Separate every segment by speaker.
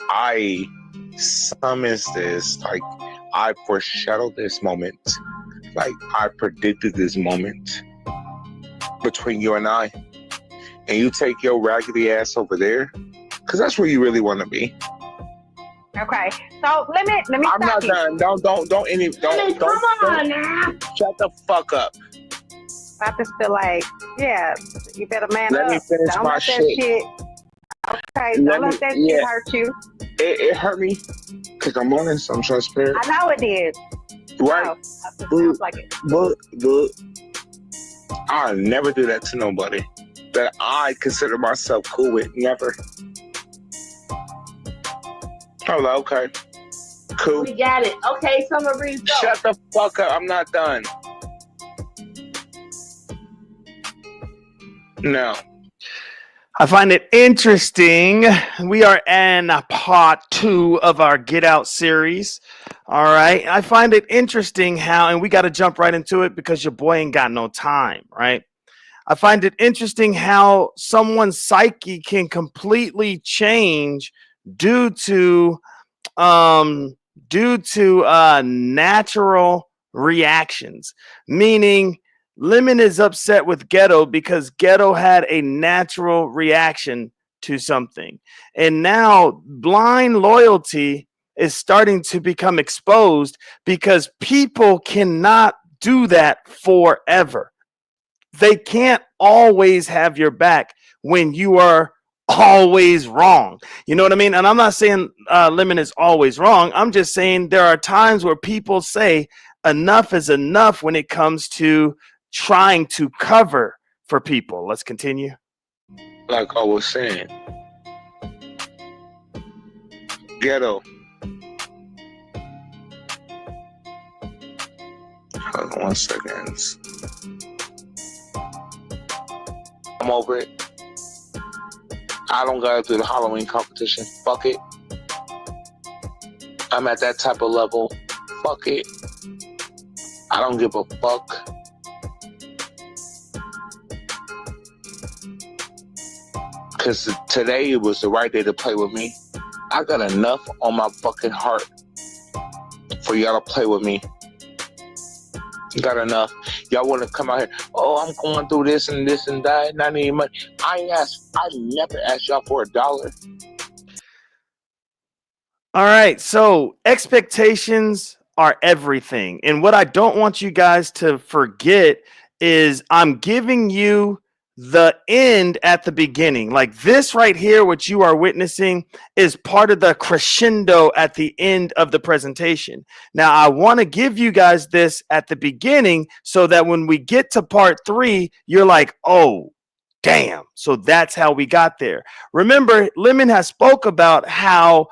Speaker 1: I summons this, like I foreshadowed this moment, like I predicted this moment between you and I, and you take your raggedy ass over there, because that's where you really want to be.
Speaker 2: Okay, so let me
Speaker 1: I'm
Speaker 2: stop
Speaker 1: not
Speaker 2: you.
Speaker 1: done.
Speaker 3: Come on now.
Speaker 1: Shut the fuck up.
Speaker 2: I just feel like, yeah, you better man
Speaker 1: Let
Speaker 2: up.
Speaker 1: me finish
Speaker 2: Don't
Speaker 1: my
Speaker 2: let that
Speaker 1: shit.
Speaker 2: shit. Okay,
Speaker 1: Let
Speaker 2: don't
Speaker 1: me,
Speaker 2: let that
Speaker 1: yeah,
Speaker 2: shit hurt you.
Speaker 1: it hurt me because I'm honest, I'm transparent,
Speaker 2: I know it did.
Speaker 1: right?
Speaker 2: No, it
Speaker 1: But,
Speaker 2: sounds like it.
Speaker 1: but I'll never do that to nobody that I consider myself cool with. Never. I'm like, okay, cool.
Speaker 3: We got it. Okay, Summer Breeze, go.
Speaker 1: Shut the fuck up. I'm not done. No.
Speaker 4: I find it interesting. We are in part 2 of our Get Out series. All right. I find it interesting how, and we got to jump right into it because your boy ain't got no time, right? I find it interesting how someone's psyche can completely change due to natural reactions, meaning Lemon is upset with Ghetto because Ghetto had a natural reaction to something. And now blind loyalty is starting to become exposed because people cannot do that forever. They can't always have your back when you are always wrong. You know what I mean? And I'm not saying Lemon is always wrong. I'm just saying there are times where people say enough is enough when it comes to trying to cover for people. Let's continue.
Speaker 1: Like I was saying, Ghetto. Hold on 1 second. I'm over it. I don't gotta do the Halloween competition. Fuck it. I'm at that type of level. Fuck it. I don't give a fuck. Because today was the right day to play with me. I got enough on my fucking heart for y'all to play with me. Got enough. Y'all want to come out here? Oh, I'm going through this and that, and I need money. I never asked y'all for $1.
Speaker 4: All right. So expectations are everything. And what I don't want you guys to forget is I'm giving you the end at the beginning. Like this right here, what you are witnessing is part of the crescendo at the end of the presentation. Now, I want to give you guys this at the beginning so that when we get to part 3, you're like, oh, damn. So that's how we got there. Remember, Lemon has spoke about how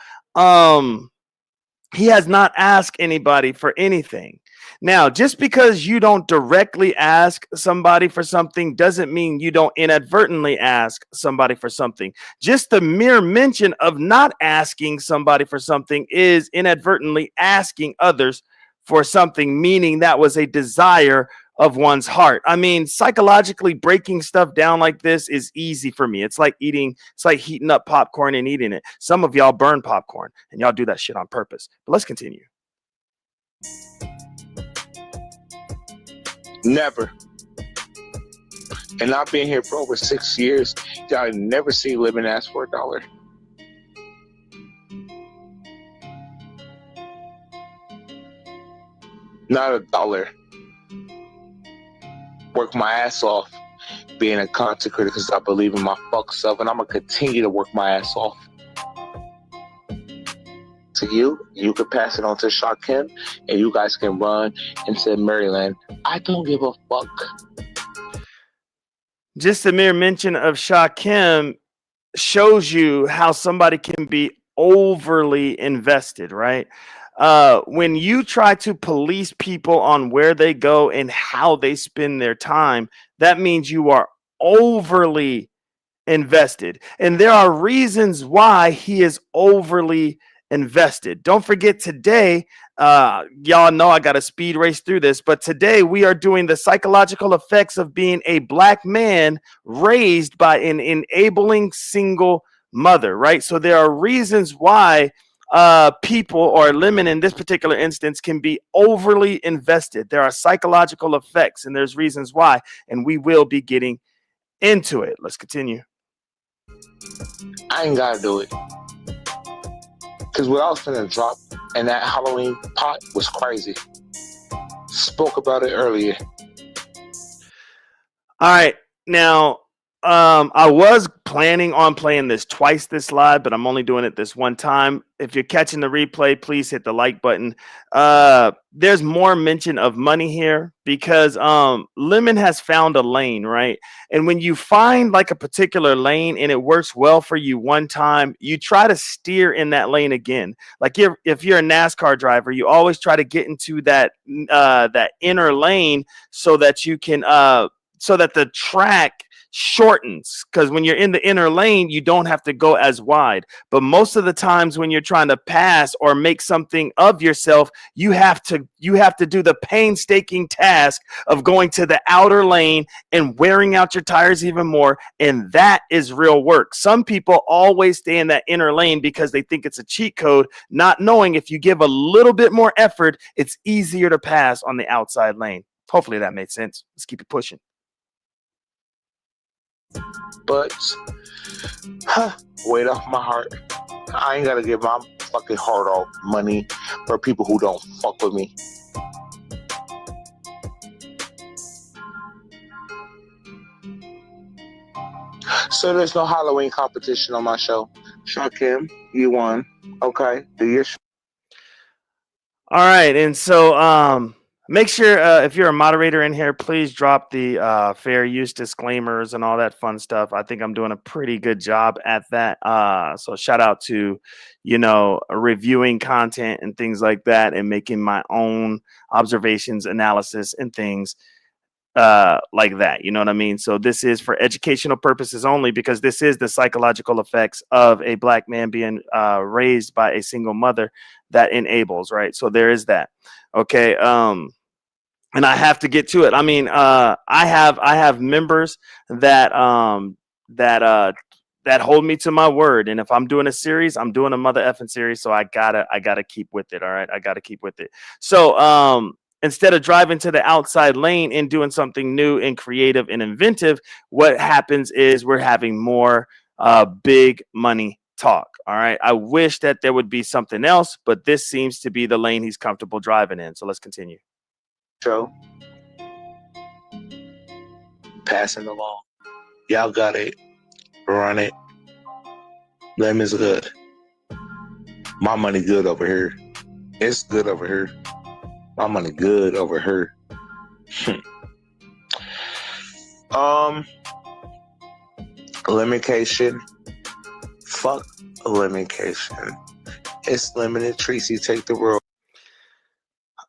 Speaker 4: he has not asked anybody for anything. Now, just because you don't directly ask somebody for something doesn't mean you don't inadvertently ask somebody for something. Just the mere mention of not asking somebody for something is inadvertently asking others for something, meaning that was a desire of one's heart. I mean, psychologically breaking stuff down like this is easy for me. It's like heating up popcorn and eating it. Some of y'all burn popcorn and y'all do that shit on purpose. But let's continue.
Speaker 1: Never. And I've been here for over 6 years. Y'all never seen Lemon ask for $1. Not $1. Work my ass off being a content critic because I believe in my fuck self, and I'm gonna continue to work my ass off. To you can pass it on to Shakim, and you guys can run into Maryland. I don't give a fuck.
Speaker 4: Just the mere mention of Shakim shows you how somebody can be overly invested, right? When you try to police people on where they go and how they spend their time, that means you are overly invested. And there are reasons why he is overly invested. Don't forget today, y'all know I got to speed race through this, but today we are doing the psychological effects of being a black man raised by an enabling single mother, right? So there are reasons why people or Lemon in this particular instance can be overly invested. There are psychological effects and there's reasons why, and we will be getting into it. Let's continue.
Speaker 1: I ain't gotta do it. Because what I was finna drop in that Halloween pot was crazy. Spoke about it earlier.
Speaker 4: All right. Now, I was planning on playing this twice this live, but I'm only doing it this one time. If you're catching the replay, please hit the like button. There's more mention of money here because Lemon has found a lane, right? And when you find like a particular lane and it works well for you one time, you try to steer in that lane again. Like if you're a NASCAR driver, you always try to get into that inner lane so that you can so that the track shortens, because when you're in the inner lane you don't have to go as wide. But most of the times when you're trying to pass or make something of yourself, you have to do the painstaking task of going to the outer lane and wearing out your tires even more, and that is real work. Some people always stay in that inner lane because they think it's a cheat code, not knowing if you give a little bit more effort it's easier to pass on the outside lane. Hopefully that made sense. Let's keep it pushing.
Speaker 1: But weight off my heart. I ain't gotta give my fucking heart off money for people who don't fuck with me. So there's no Halloween competition on my show. Sure, Kim, you won. Okay, do your show.
Speaker 4: All right, and so make sure if you're a moderator in here, please drop the fair use disclaimers and all that fun stuff. I think I'm doing a pretty good job at that. So shout out to, reviewing content and things like that and making my own observations, analysis, and things like that. You know what I mean? So this is for educational purposes only because this is the psychological effects of a black man being raised by a single mother that enables, right? So there is that. Okay. And I have to get to it. I mean, I have members that that hold me to my word. And if I'm doing a series, I'm doing a mother effing series. So I gotta keep with it. All right. I gotta keep with it. So instead of driving to the outside lane and doing something new and creative and inventive, what happens is we're having more big money talk. All right. I wish that there would be something else, but this seems to be the lane he's comfortable driving in. So let's continue.
Speaker 1: Show. Passing along. Y'all got it. Run it. Lemon's good. My money good over here. It's good over here. My money good over here. Limitation. Fuck limitation. It's limited. Tracy, take the world.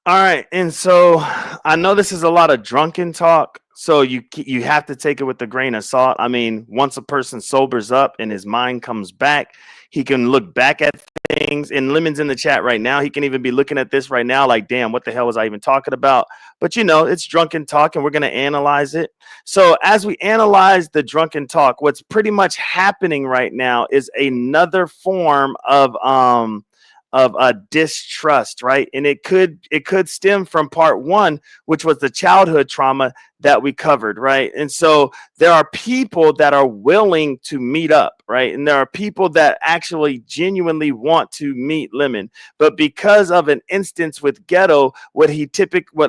Speaker 4: All right, and so I know this is a lot of drunken talk, so you have to take it with a grain of salt. I mean, once a person sobers up and his mind comes back, he can look back at things. And Lemon's in the chat right now. He can even be looking at this right now like, damn, what the hell was I even talking about? But, it's drunken talk, and we're going to analyze it. So as we analyze the drunken talk, what's pretty much happening right now is another form of a distrust, right? And it could stem from part one, which was the childhood trauma that we covered, right? And so there are people that are willing to meet up, right? And there are people that actually genuinely want to meet Lemon, but because of an instance with Ghetto, what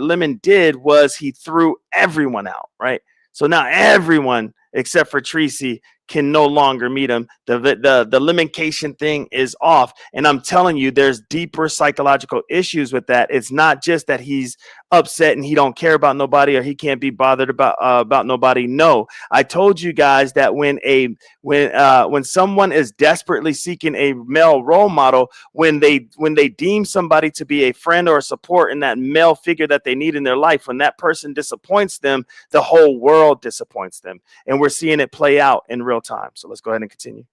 Speaker 4: Lemon did was he threw everyone out, right? So now everyone except for Tracy can no longer meet him. The limitation thing is off. And I'm telling you, there's deeper psychological issues with that. It's not just that he's upset and he don't care about nobody or he can't be bothered about nobody. No, I told you guys that when someone is desperately seeking a male role model, when they deem somebody to be a friend or a support in that male figure that they need in their life, when that person disappoints them, the whole world disappoints them. And we're seeing it play out in real time. So let's go ahead and continue.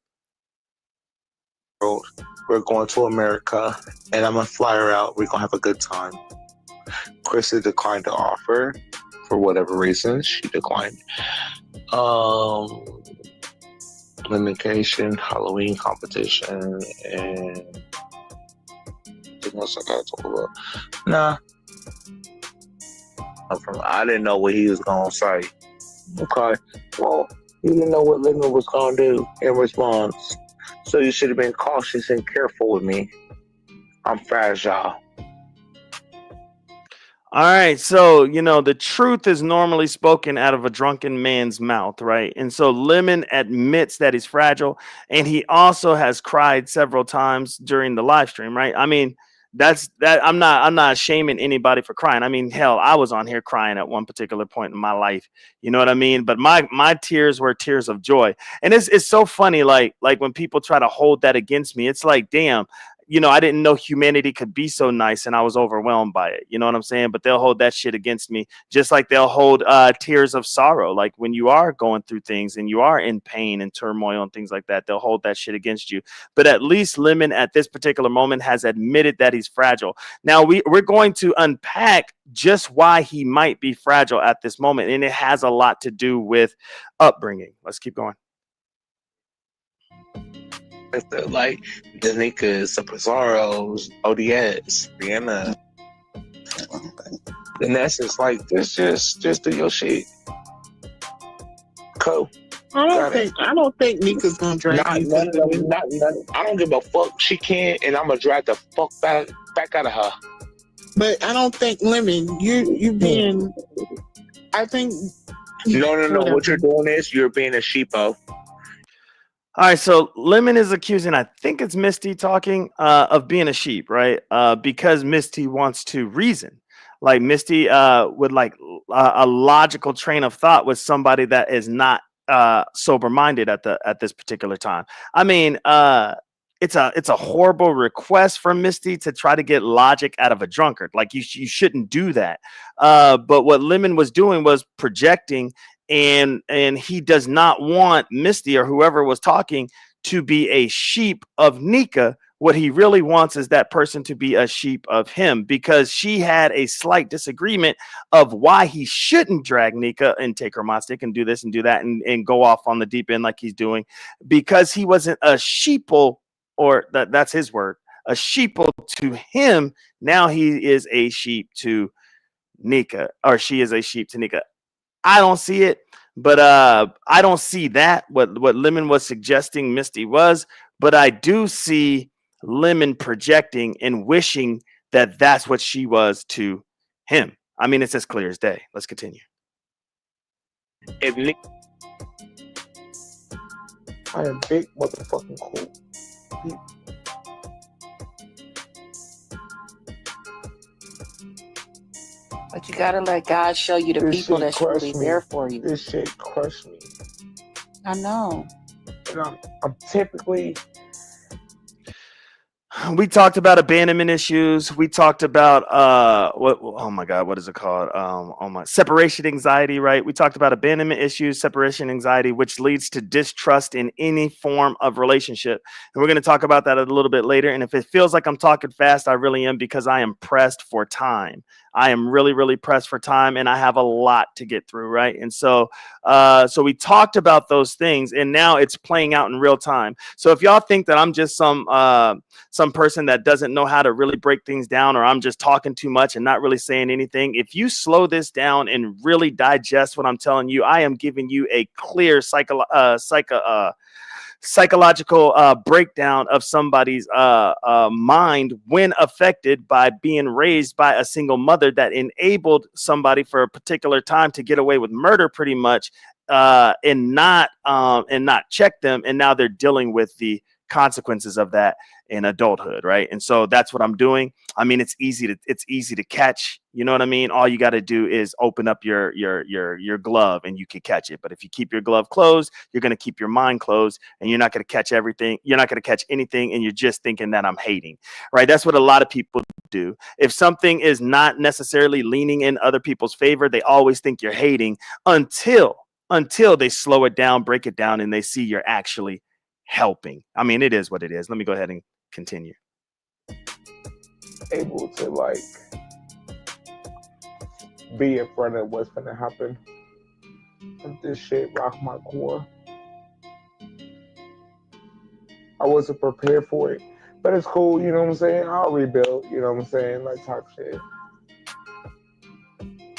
Speaker 1: We're going to America and I'm gonna fly her out. We're gonna have a good time. Krista declined the offer for whatever reason. She declined. Limitation, Halloween competition, and what else I gotta talk about? Nah, I didn't know what he was gonna say. Okay, well, you didn't know what Lemon was gonna do in response, so you should have been cautious and careful with me. I'm fragile.
Speaker 4: All right, so the truth is normally spoken out of a drunken man's mouth, right? And so Lemon admits that he's fragile, and he also has cried several times during the live stream, right? I mean, that's that. I'm not shaming anybody for crying. I mean, hell, I was on here crying at one particular point in my life. You know what I mean? But my tears were tears of joy, and it's so funny, like when people try to hold that against me, it's like, damn. I didn't know humanity could be so nice and I was overwhelmed by it. You know what I'm saying? But they'll hold that shit against me just like they'll hold tears of sorrow. Like when you are going through things and you are in pain and turmoil and things like that, they'll hold that shit against you. But at least Lemon at this particular moment has admitted that he's fragile. Now we're going to unpack just why he might be fragile at this moment. And it has a lot to do with upbringing. Let's keep going.
Speaker 1: Like Danica, Superzaros, ODS, Rihanna. In essence, like just do your shit. Cool.
Speaker 5: I don't think Nika's gonna drag you.
Speaker 1: I don't give a fuck. She can, and I'm gonna drag the fuck back out of her.
Speaker 5: But I don't think Lemon, you being. I think.
Speaker 1: No. What you're doing is you're being a sheepo.
Speaker 4: All right, so Lemon is accusing, I think it's Misty talking, of being a sheep, right? Because Misty wants to reason. Like Misty would like a logical train of thought with somebody that is not sober-minded at this particular time. I mean, it's a horrible request from Misty to try to get logic out of a drunkard. Like you shouldn't do that. But what Lemon was doing was projecting, and he does not want Misty or whoever was talking to be a sheep of Nika. What he really wants is that person to be a sheep of him, because she had a slight disagreement of why he shouldn't drag Nika and take her mod stick and do this and do that and go off on the deep end like he's doing, because he wasn't a sheeple, or that's his word, a sheeple to him. Now he is a sheep to Nika, or she is a sheep to Nika. I don't see it, but I don't see that what Lemon was suggesting Misty was, but I do see Lemon projecting and wishing that that's what she was to him. I mean, it's as clear as day. Let's continue.
Speaker 1: I am big motherfucking cool.
Speaker 6: But you gotta let God show you the people that's really there for you.
Speaker 1: This shit crushed me.
Speaker 6: I know.
Speaker 1: And I'm typically.
Speaker 4: We talked about abandonment issues. We talked about oh my God, what is it called? Separation anxiety, right? We talked about abandonment issues, separation anxiety, which leads to distrust in any form of relationship. And we're going to talk about that a little bit later. And if it feels like I'm talking fast, I really am, because I am pressed for time. I am really, really pressed for time, and I have a lot to get through, right? And so we talked about those things, and now it's playing out in real time. So if y'all think that I'm just some person that doesn't know how to really break things down, or I'm just talking too much and not really saying anything, if you slow this down and really digest what I'm telling you, I am giving you a clear psychological breakdown of somebody's mind when affected by being raised by a single mother that enabled somebody for a particular time to get away with murder, pretty much, and not check them, and now they're dealing with the consequences of that in adulthood, right? And so that's what I'm doing. I mean, it's easy to catch. You know what I mean? All you got to do is open up your glove and you can catch it. But if you keep your glove closed, you're going to keep your mind closed, and you're not going to catch everything. You're not going to catch anything, and you're just thinking that I'm hating, right? That's what a lot of people do. If something is not necessarily leaning in other people's favor, they always think you're hating until they slow it down, break it down, and they see you're actually helping. I mean, it is what it is. Let me go ahead and continue.
Speaker 1: Able to like be in front of what's gonna happen. If this shit rock my core. I wasn't prepared for it. But it's cool, you know what I'm saying? I'll rebuild, you know what I'm saying? Like type shit.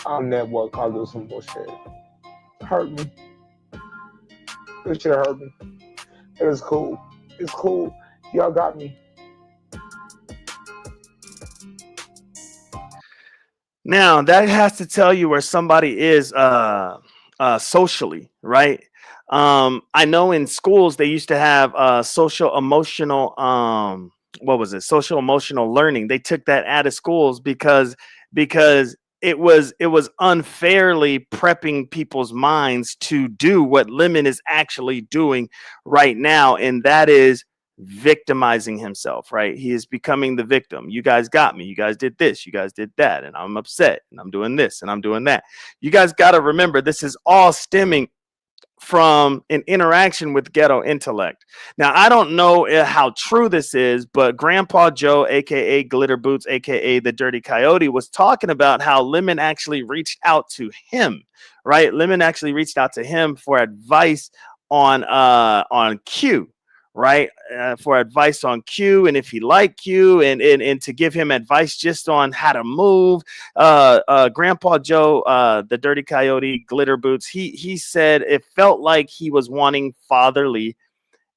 Speaker 1: I'll network, I'll do some bullshit. Hurt me. This shit hurt me. It is cool. It's cool. Y'all got me.
Speaker 4: Now that has to tell you where somebody is socially, right? I know in schools they used to have social emotional what was it? Social emotional learning. They took that out of schools because it was unfairly prepping people's minds to do what Lemon is actually doing right now, and that is victimizing himself, right? He is becoming the victim. You guys got me. You guys did this. You guys did that. And I'm upset. And I'm doing this. And I'm doing that. You guys got to remember this is all stemming from an interaction with ghetto intellect. Now, I don't know how true this is, but Grandpa Joe, aka Glitter Boots, aka the Dirty Coyote, was talking about how Lemon actually reached out to him, right? Lemon actually reached out to him for advice on Q, right? For advice on Q and if he liked Q and to give him advice just on how to move. Grandpa Joe, the Dirty Coyote, Glitter Boots, he said it felt like he was wanting fatherly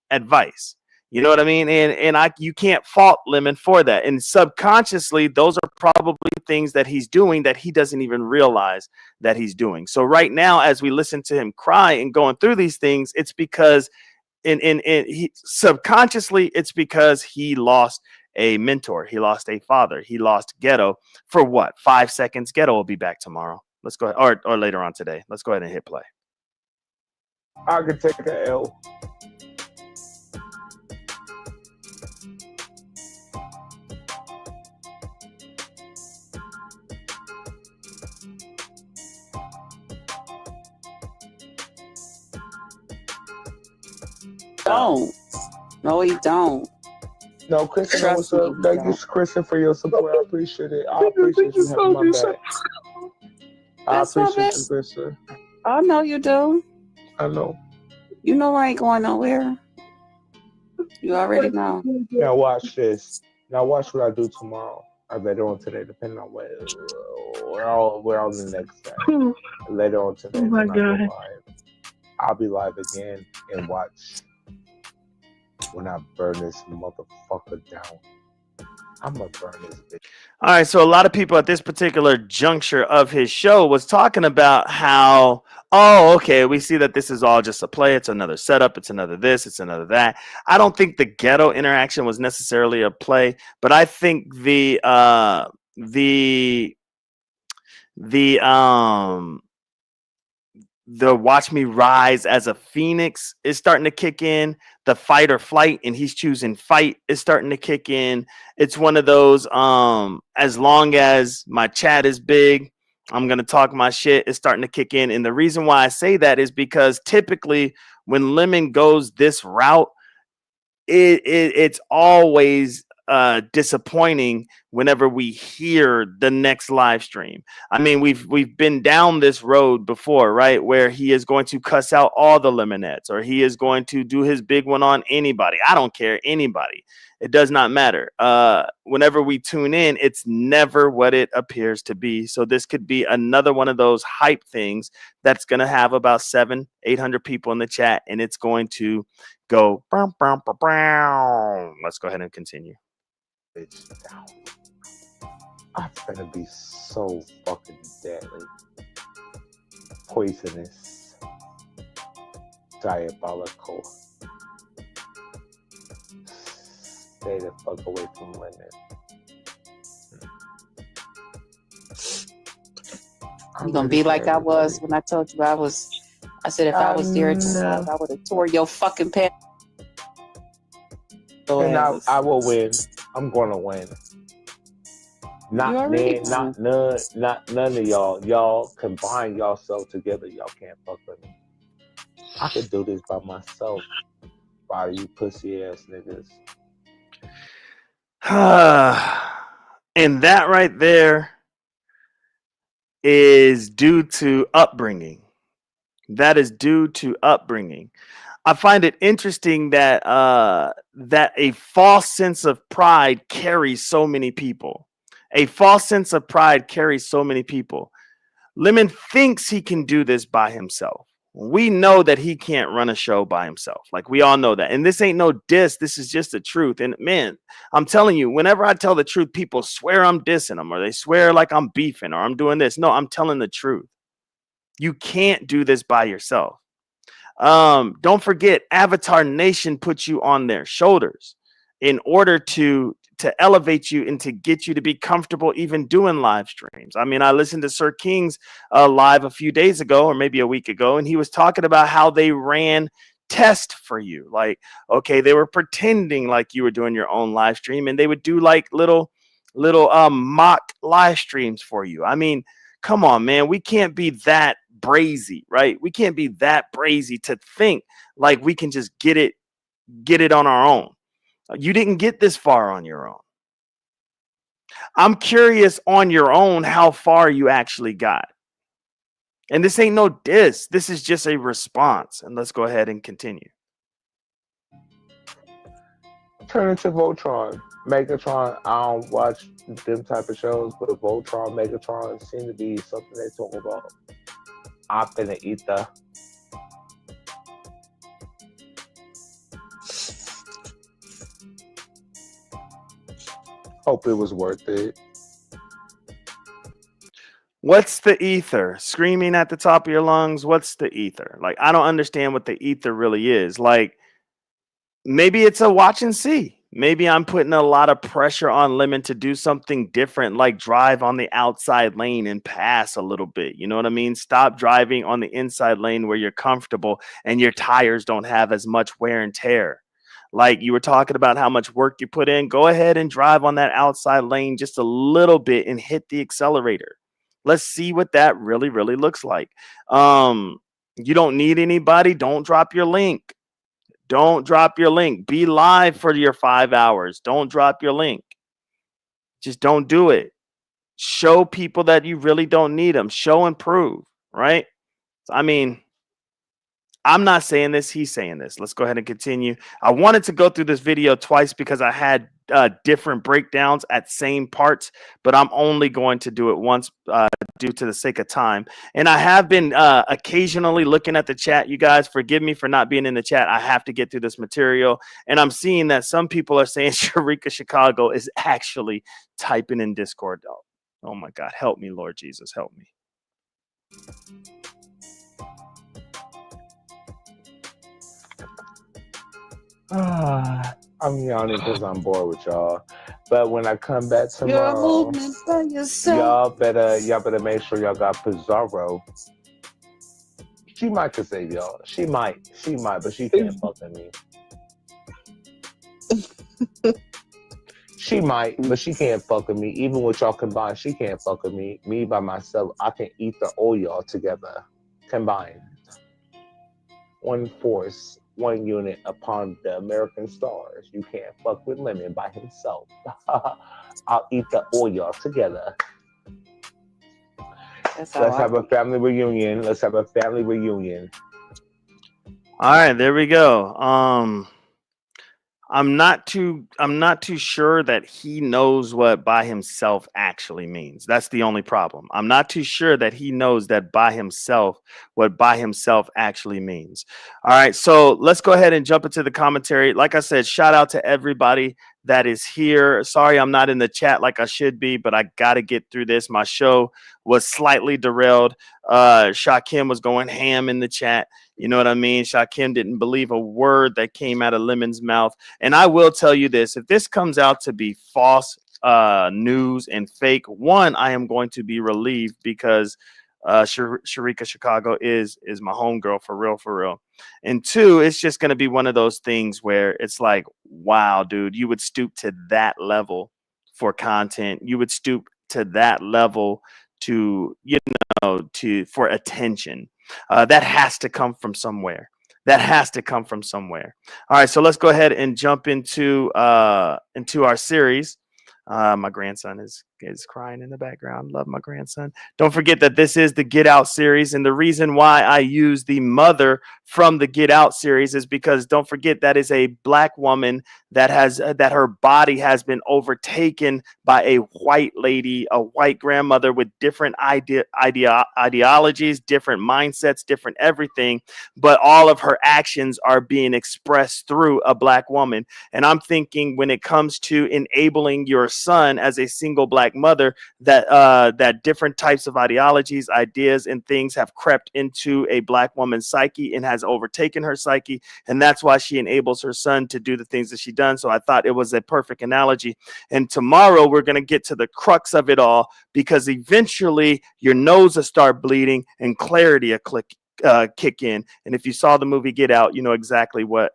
Speaker 4: advice. You know what I mean? And you can't fault Lemon for that. And subconsciously, those are probably things that he's doing that he doesn't even realize that he's doing. So right now, as we listen to him cry and going through these things, it's because he subconsciously it's because he lost a mentor, he lost a father, he lost Ghetto for what, 5 seconds. Ghetto will be back tomorrow. Let's go ahead, or later on today. Let's go ahead and hit play.
Speaker 1: I could take an L.
Speaker 6: Don't. No, he don't.
Speaker 1: No, Kristen,
Speaker 6: Trust
Speaker 1: what's up?
Speaker 6: me,
Speaker 1: Thank you, Kristen, for your support. I appreciate it. I appreciate you having my back. I
Speaker 6: That's my
Speaker 1: appreciate you,
Speaker 6: best.
Speaker 1: Kristen.
Speaker 6: I know you do.
Speaker 1: I know.
Speaker 6: You know I ain't going nowhere. You already know.
Speaker 1: Now watch this. Now watch what I do tomorrow. Or later on today, depending on where we're on the next day. Later on today, when I go live, I'll be live again and watch when I burn this motherfucker down. I'm gonna burn this bitch.
Speaker 4: All right, so a lot of people at this particular juncture of his show was talking about how, oh, okay, we see that this is all just a play. It's another setup. It's another this. It's another that. I don't think the Ghetto interaction was necessarily a play, but I think the watch me rise as a phoenix is starting to kick in. The fight or flight, and he's choosing fight, is starting to kick in. It's one of those, as long as my chat is big, I'm going to talk my shit, is starting to kick in. And the reason why I say that is because typically when Lemon goes this route, it's always disappointing whenever we hear the next live stream. I mean, we've been down this road before, right? Where he is going to cuss out all the Lemonettes, or he is going to do his big one on anybody. I don't care, anybody. It does not matter. Whenever we tune in, it's never what it appears to be. So this could be another one of those hype things that's going to have about 700-800 people in the chat, and it's going to go. Let's go ahead and continue.
Speaker 1: Down. I'm gonna be so fucking deadly, poisonous, diabolical. Stay the fuck away from Lemon.
Speaker 6: You're gonna be like I was when I told you I said if I was there to I would have tore your fucking pants.
Speaker 1: And I will win. I'm gonna win. Not none of y'all. Y'all combine yourself together. Y'all can't fuck with me. I could do this by myself. By you pussy ass niggas.
Speaker 4: And that right there is due to upbringing. That is due to upbringing. I find it interesting that that a false sense of pride carries so many people. A false sense of pride carries so many people. Lemon thinks he can do this by himself. We know that he can't run a show by himself. Like, we all know that. And this ain't no diss. This is just the truth. And man, I'm telling you, whenever I tell the truth, people swear I'm dissing them, or they swear like I'm beefing, or I'm doing this. No, I'm telling the truth. You can't do this by yourself. Don't forget, Avatar Nation puts you on their shoulders in order to elevate you and to get you to be comfortable even doing live streams. I mean, I listened to Sir King's live a few days ago, or maybe a week ago, and he was talking about how they ran test for you. Like, okay, they were pretending like you were doing your own live stream, and they would do like little mock live streams for you. I mean, come on, man, we can't be that brazy, right? We can't be that brazy to think like we can just get it on our own. You didn't get this far on your own. I'm curious on your own how far you actually got. And this ain't no diss. This is just a response. And let's go ahead and continue.
Speaker 1: Turn into Voltron. Megatron, I don't watch them type of shows, but Voltron, Megatron seem to be something they talk about. Up in the ether. Hope it was worth it.
Speaker 4: What's the ether? Screaming at the top of your lungs? What's the ether? Like, I don't understand what the ether really is. Like, maybe it's a watch and see. Maybe I'm putting a lot of pressure on Lemon to do something different, like drive on the outside lane and pass a little bit. You know what I mean? Stop driving on the inside lane where you're comfortable and your tires don't have as much wear and tear. Like, you were talking about how much work you put in. Go ahead and drive on that outside lane just a little bit and hit the accelerator. Let's see what that really, really looks like. You don't need anybody. Don't drop your link. Don't drop your link. Be live for your 5 hours. Don't drop your link. Just don't do it. Show people that you really don't need them. Show and prove, right? I mean, I'm not saying this. He's saying this. Let's go ahead and continue. I wanted to go through this video twice because I had different breakdowns at same parts, but I'm only going to do it once due to the sake of time. And I have been occasionally looking at the chat. You guys, forgive me for not being in the chat. I have to get through this material. And I'm seeing that some people are saying Sharika Chicago is actually typing in Discord. Oh my God. Help me, Lord Jesus. Help me.
Speaker 1: I'm yawning because I'm bored with y'all. But when I come back tomorrow, y'all better make sure y'all got Pizarro. She might could save y'all. She might, but she can't fuck with me. She might, but she can't fuck with me. Even with y'all combined, she can't fuck with me. Me by myself, I can eat all y'all together, combined. One force. One unit upon the American stars. You can't fuck with Lemon by himself. I'll eat all y'all together. Let's have a family reunion.
Speaker 4: All right, there we go. I'm not too sure that he knows what by himself actually means. That's the only problem. I'm not too sure that he knows that by himself, what by himself actually means. All right, so let's go ahead and jump into the commentary. Like I said, shout out to everybody that is here. Sorry, I'm not in the chat like I should be, but I got to get through this. My show was slightly derailed. Shakim was going ham in the chat. You know what I mean? Shakim didn't believe a word that came out of Lemon's mouth. And I will tell you this, if this comes out to be false news and fake, one, I am going to be relieved because Sharika Chicago is my homegirl for real. And two, it's just going to be one of those things where it's like, wow, dude, you would stoop to that level for content. You would stoop to that level to, for attention. That has to come from somewhere. All right, so let's go ahead and jump into our series. My grandson is is crying in the background. Love my grandson. Don't forget that this is the Get Out series. And the reason why I use the mother from the Get Out series is because don't forget that is a black woman that has that her body has been overtaken by a white lady, a white grandmother with different ideologies, different mindsets, different everything. But all of her actions are being expressed through a black woman. And I'm thinking when it comes to enabling your son as a single black mother, that different types of ideologies, ideas, and things have crept into a black woman's psyche and has overtaken her psyche, and that's why she enables her son to do the things that she done. So I thought it was a perfect analogy. And tomorrow we're going to get to the crux of it all, because eventually your nose will start bleeding and clarity will kick in. And if you saw the movie Get Out, you know exactly what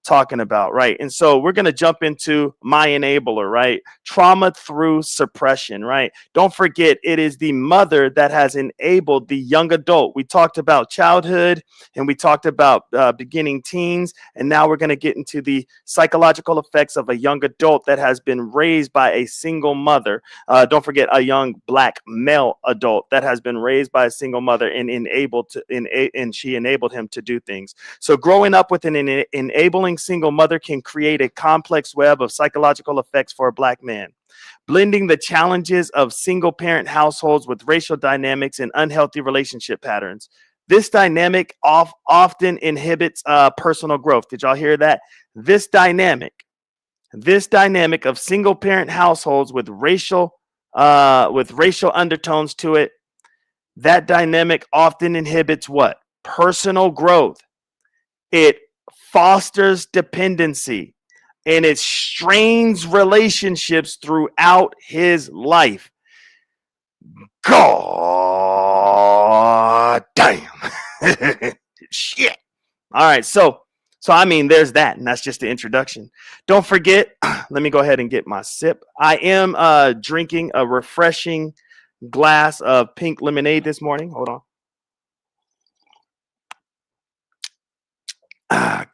Speaker 4: talking about, right? And so we're going to jump into my enabler, right? Trauma through suppression, right? Don't forget, it is the mother that has enabled the young adult. We talked about childhood and we talked about beginning teens, and now we're going to get into the psychological effects of a young adult that has been raised by a single mother. Don't forget, a young black male adult that has been raised by a single mother and and she enabled him to do things. So growing up with an enabling single mother can create a complex web of psychological effects for a black man. Blending the challenges of single parent households with racial dynamics and unhealthy relationship patterns. This dynamic often inhibits personal growth. Did y'all hear that? This dynamic of single parent households with racial undertones to it, that dynamic often inhibits what? Personal growth. It fosters dependency, and it strains relationships throughout his life. God damn. Shit. All right. So I mean, there's that. And that's just the introduction. Don't forget, let me go ahead and get my sip. I am drinking a refreshing glass of pink lemonade this morning. Hold on.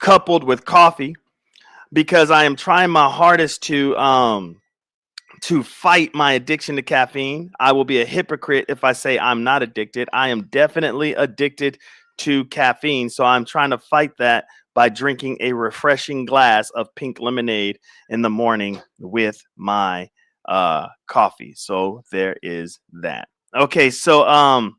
Speaker 4: Coupled with coffee, because I am trying my hardest to fight my addiction to caffeine. I will be a hypocrite if I say I'm not addicted. I am definitely addicted to caffeine, so I'm trying to fight that by drinking a refreshing glass of pink lemonade in the morning with my coffee. So there is that. Okay, so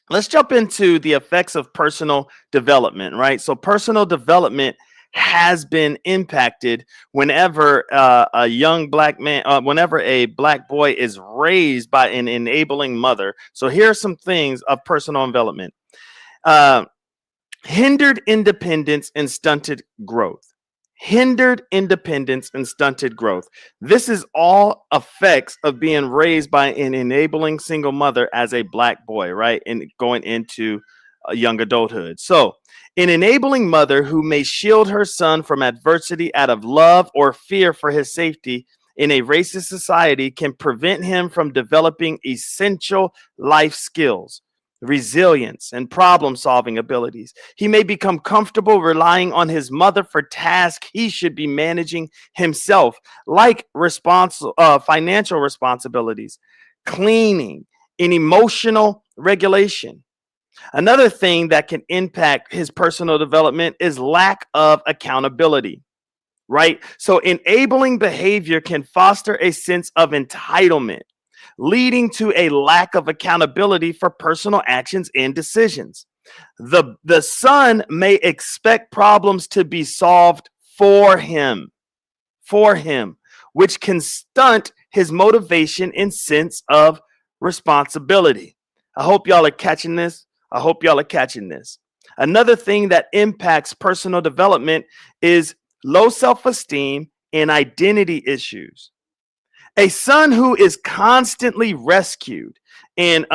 Speaker 4: let's jump into the effects of personal development, right? So personal development has been impacted whenever a young black man, whenever a black boy is raised by an enabling mother. So here are some things of personal development. Hindered independence and stunted growth. Hindered independence and stunted growth. This is all effects of being raised by an enabling single mother as a black boy, right? And going into young adulthood. So an enabling mother who may shield her son from adversity out of love or fear for his safety in a racist society can prevent him from developing essential life skills, resilience, and problem-solving abilities. He may become comfortable relying on his mother for tasks he should be managing himself, like financial responsibilities, cleaning, and emotional regulation. Another thing that can impact his personal development is lack of accountability, right? So enabling behavior can foster a sense of entitlement, leading to a lack of accountability for personal actions and decisions. The son may expect problems to be solved for him, which can stunt his motivation and sense of responsibility. I hope y'all are catching this. Another thing that impacts personal development is low self-esteem and identity issues. A son who is constantly rescued, and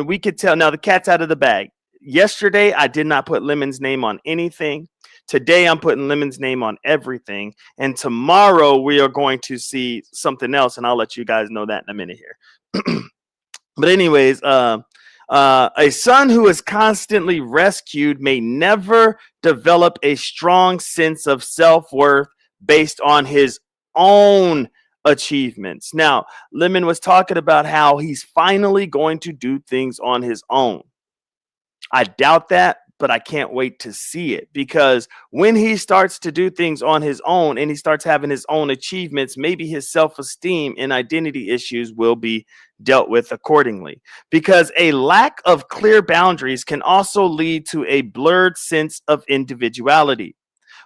Speaker 4: we could tell now the cat's out of the bag. Yesterday, I did not put Lemon's name on anything. Today, I'm putting Lemon's name on everything. And tomorrow, we are going to see something else, and I'll let you guys know that in a minute here. But anyways, a son who is constantly rescued may never develop a strong sense of self-worth based on his own achievements. Now, Lemon was talking about how he's finally going to do things on his own. I doubt that, but I can't wait to see it, because when he starts to do things on his own and he starts having his own achievements, maybe his self-esteem and identity issues will be dealt with accordingly. Because a lack of clear boundaries can also lead to a blurred sense of individuality,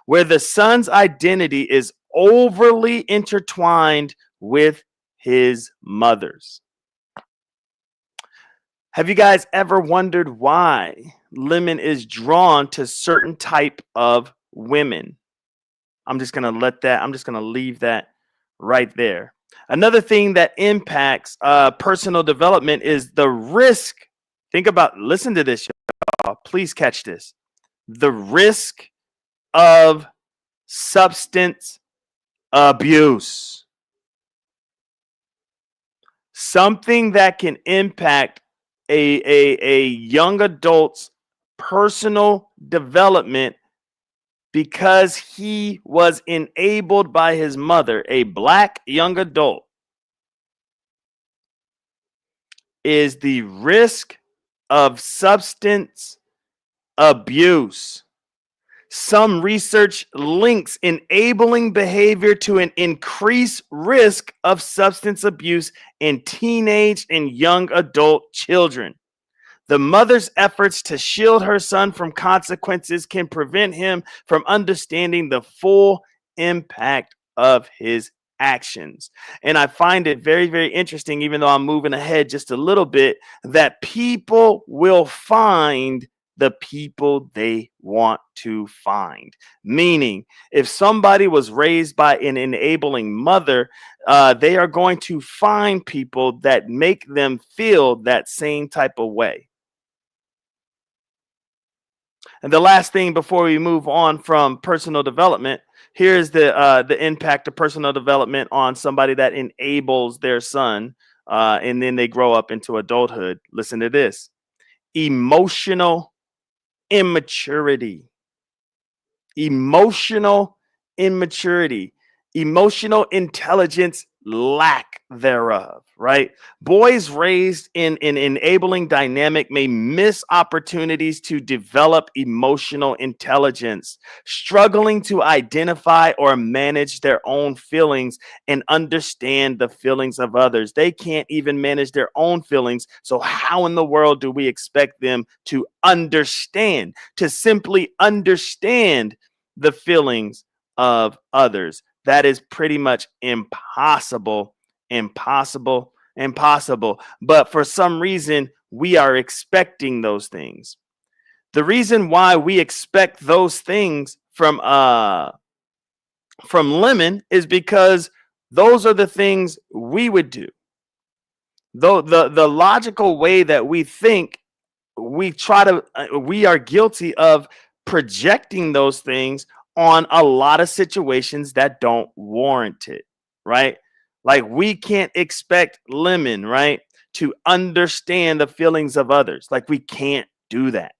Speaker 4: where the son's identity is overly intertwined with his mother's. Have you guys ever wondered why Lemon is drawn to certain type of women? I'm just going to leave that right there. Another thing that impacts personal development is the risk. Listen to this, y'all. Please catch this. The risk of substance abuse. Something that can impact a young adult's personal development because he was enabled by his mother, a black young adult, is the risk of substance abuse. Some research links enabling behavior to an increased risk of substance abuse in teenage and young adult children. The mother's efforts to shield her son from consequences can prevent him from understanding the full impact of his actions. And I find it very, very interesting, even though I'm moving ahead just a little bit, that people will find the people they want to find. Meaning, if somebody was raised by an enabling mother, they are going to find people that make them feel that same type of way. And the last thing before we move on from personal development, here's the impact of personal development on somebody that enables their son, and then they grow up into adulthood. Listen to this: emotional immaturity. Emotional immaturity. Emotional intelligence lack thereof, right? Boys raised in an enabling dynamic may miss opportunities to develop emotional intelligence, struggling to identify or manage their own feelings and understand the feelings of others. They can't even manage their own feelings. So how in the world do we expect them to understand, to simply understand the feelings of others? That is pretty much impossible. But for some reason, we are expecting those things. The reason why we expect those things from Lemon is because those are the things we would do. Though the logical way that we think, we are guilty of projecting those things on a lot of situations that don't warrant it, right? Like, we can't expect Lemon, right, to understand the feelings of others. Like, we can't do that.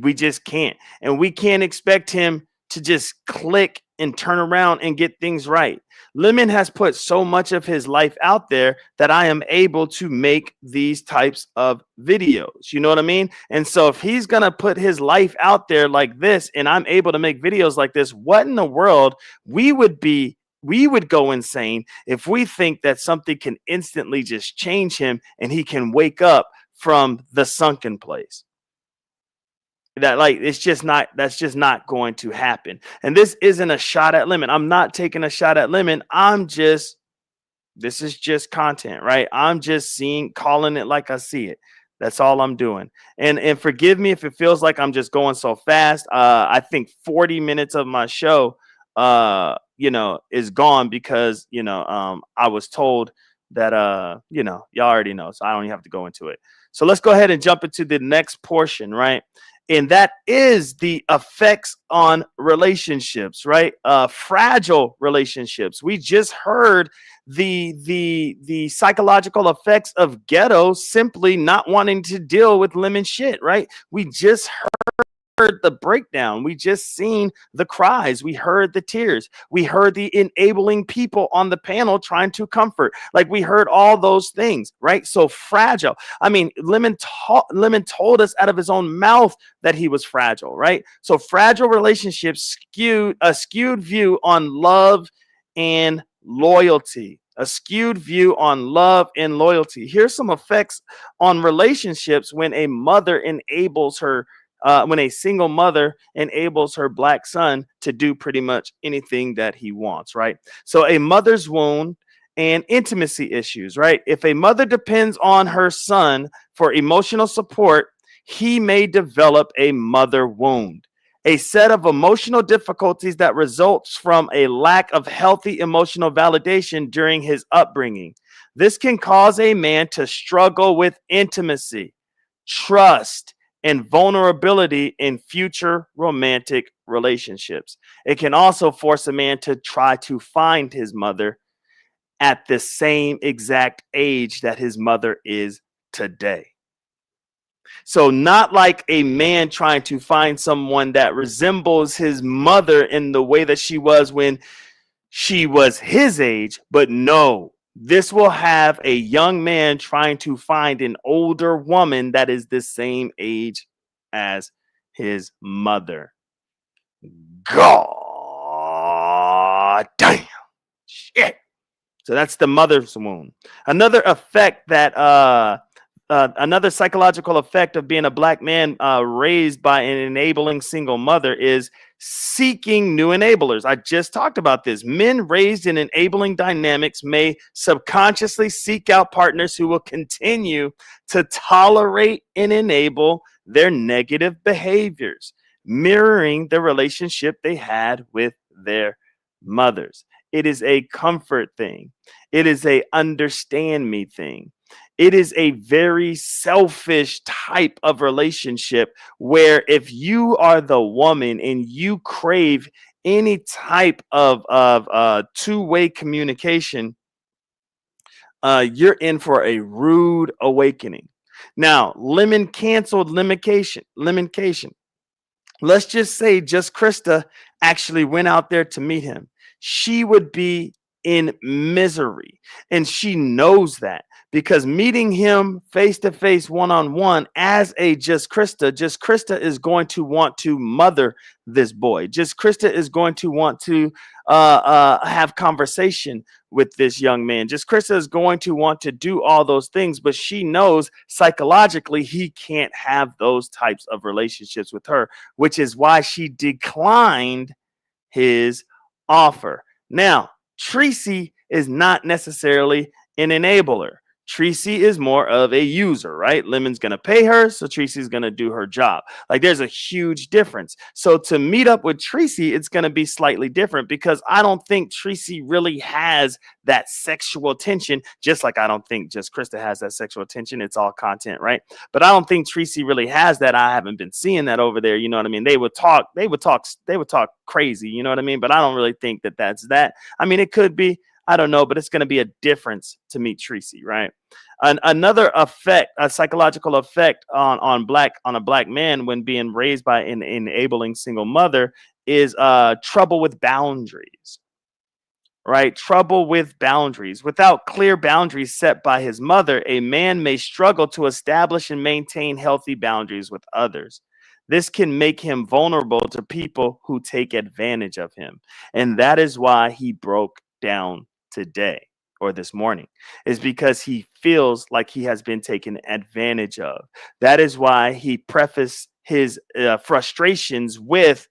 Speaker 4: We just can't. And we can't expect him to just click and turn around and get things right. Lemon has put so much of his life out there that I am able to make these types of videos. You know what I mean? And so if he's going to put his life out there like this, and I'm able to make videos like this, what in the world? We would go insane if we think that something can instantly just change him and he can wake up from the sunken place. That's just not going to happen. And this isn't a shot at Lemon. I'm not taking a shot at Lemon. This is just content, right? I'm just calling it like I see it. That's all I'm doing. And forgive me if it feels like I'm just going so fast. I think 40 minutes of my show, is gone because, I was told that, y'all already know, so I don't even have to go into it. So let's go ahead and jump into the next portion, right? And that is the effects on relationships, right? Fragile relationships. We just heard the psychological effects of Ghetto simply not wanting to deal with Lemon shit, right? We just heard heard the breakdown. We just seen the cries. We heard the tears. We heard the enabling people on the panel trying to comfort. Like we heard all those things, right? So fragile. I mean, Lemon told us out of his own mouth that he was fragile, right? So fragile relationships skewed view on love and loyalty. A skewed view on love and loyalty. Here's some effects on relationships when a mother enables her when a single mother enables her black son to do pretty much anything that he wants, right? So a mother's wound and intimacy issues, right? If a mother depends on her son for emotional support, he may develop a mother wound, a set of emotional difficulties that results from a lack of healthy emotional validation during his upbringing. This can cause a man to struggle with intimacy, trust, and vulnerability in future romantic relationships. It can also force a man to try to find his mother at the same exact age that his mother is today. So, not like a man trying to find someone that resembles his mother in the way that she was when she was his age, but no, this will have a young man trying to find an older woman that is the same age as his mother. God damn. Shit. So that's the mother's wound. Another effect that another psychological effect of being a black man raised by an enabling single mother is seeking new enablers. I just talked about this. Men raised in enabling dynamics may subconsciously seek out partners who will continue to tolerate and enable their negative behaviors, mirroring the relationship they had with their mothers. It is a comfort thing. It is a understand me thing. It is a very selfish type of relationship where if you are the woman and you crave any type of two-way communication, you're in for a rude awakening. Now, Lemon canceled Limitation. Let's just say just Krista actually went out there to meet him. She would be in misery. And she knows that because meeting him face to face, one on one as a Just Krista is going to want to mother this boy. Just Krista is going to want to have conversation with this young man. Just Krista is going to want to do all those things, but she knows psychologically he can't have those types of relationships with her, which is why she declined his offer. Now, Tracy is not necessarily an enabler. Tracy is more of a user, right? Lemon's going to pay her, so Tracy's going to do her job. Like there's a huge difference. So to meet up with Tracy, it's going to be slightly different because I don't think Tracy really has that sexual tension, just like I don't think just Krista has that sexual tension. It's all content, right? But I don't think Tracy really has that. I haven't been seeing that over there. You know what I mean? They would talk crazy, you know what I mean? But I don't really think that that's that. I mean, it could be. I don't know, but it's going to be a difference to meet Tracy, right? Another effect, a psychological effect on a black man when being raised by an enabling single mother is trouble with boundaries, right? Trouble with boundaries. Without clear boundaries set by his mother, a man may struggle to establish and maintain healthy boundaries with others. This can make him vulnerable to people who take advantage of him. And that is why he broke down today or this morning, is because he feels like he has been taken advantage of. That is why he prefaced his frustrations with,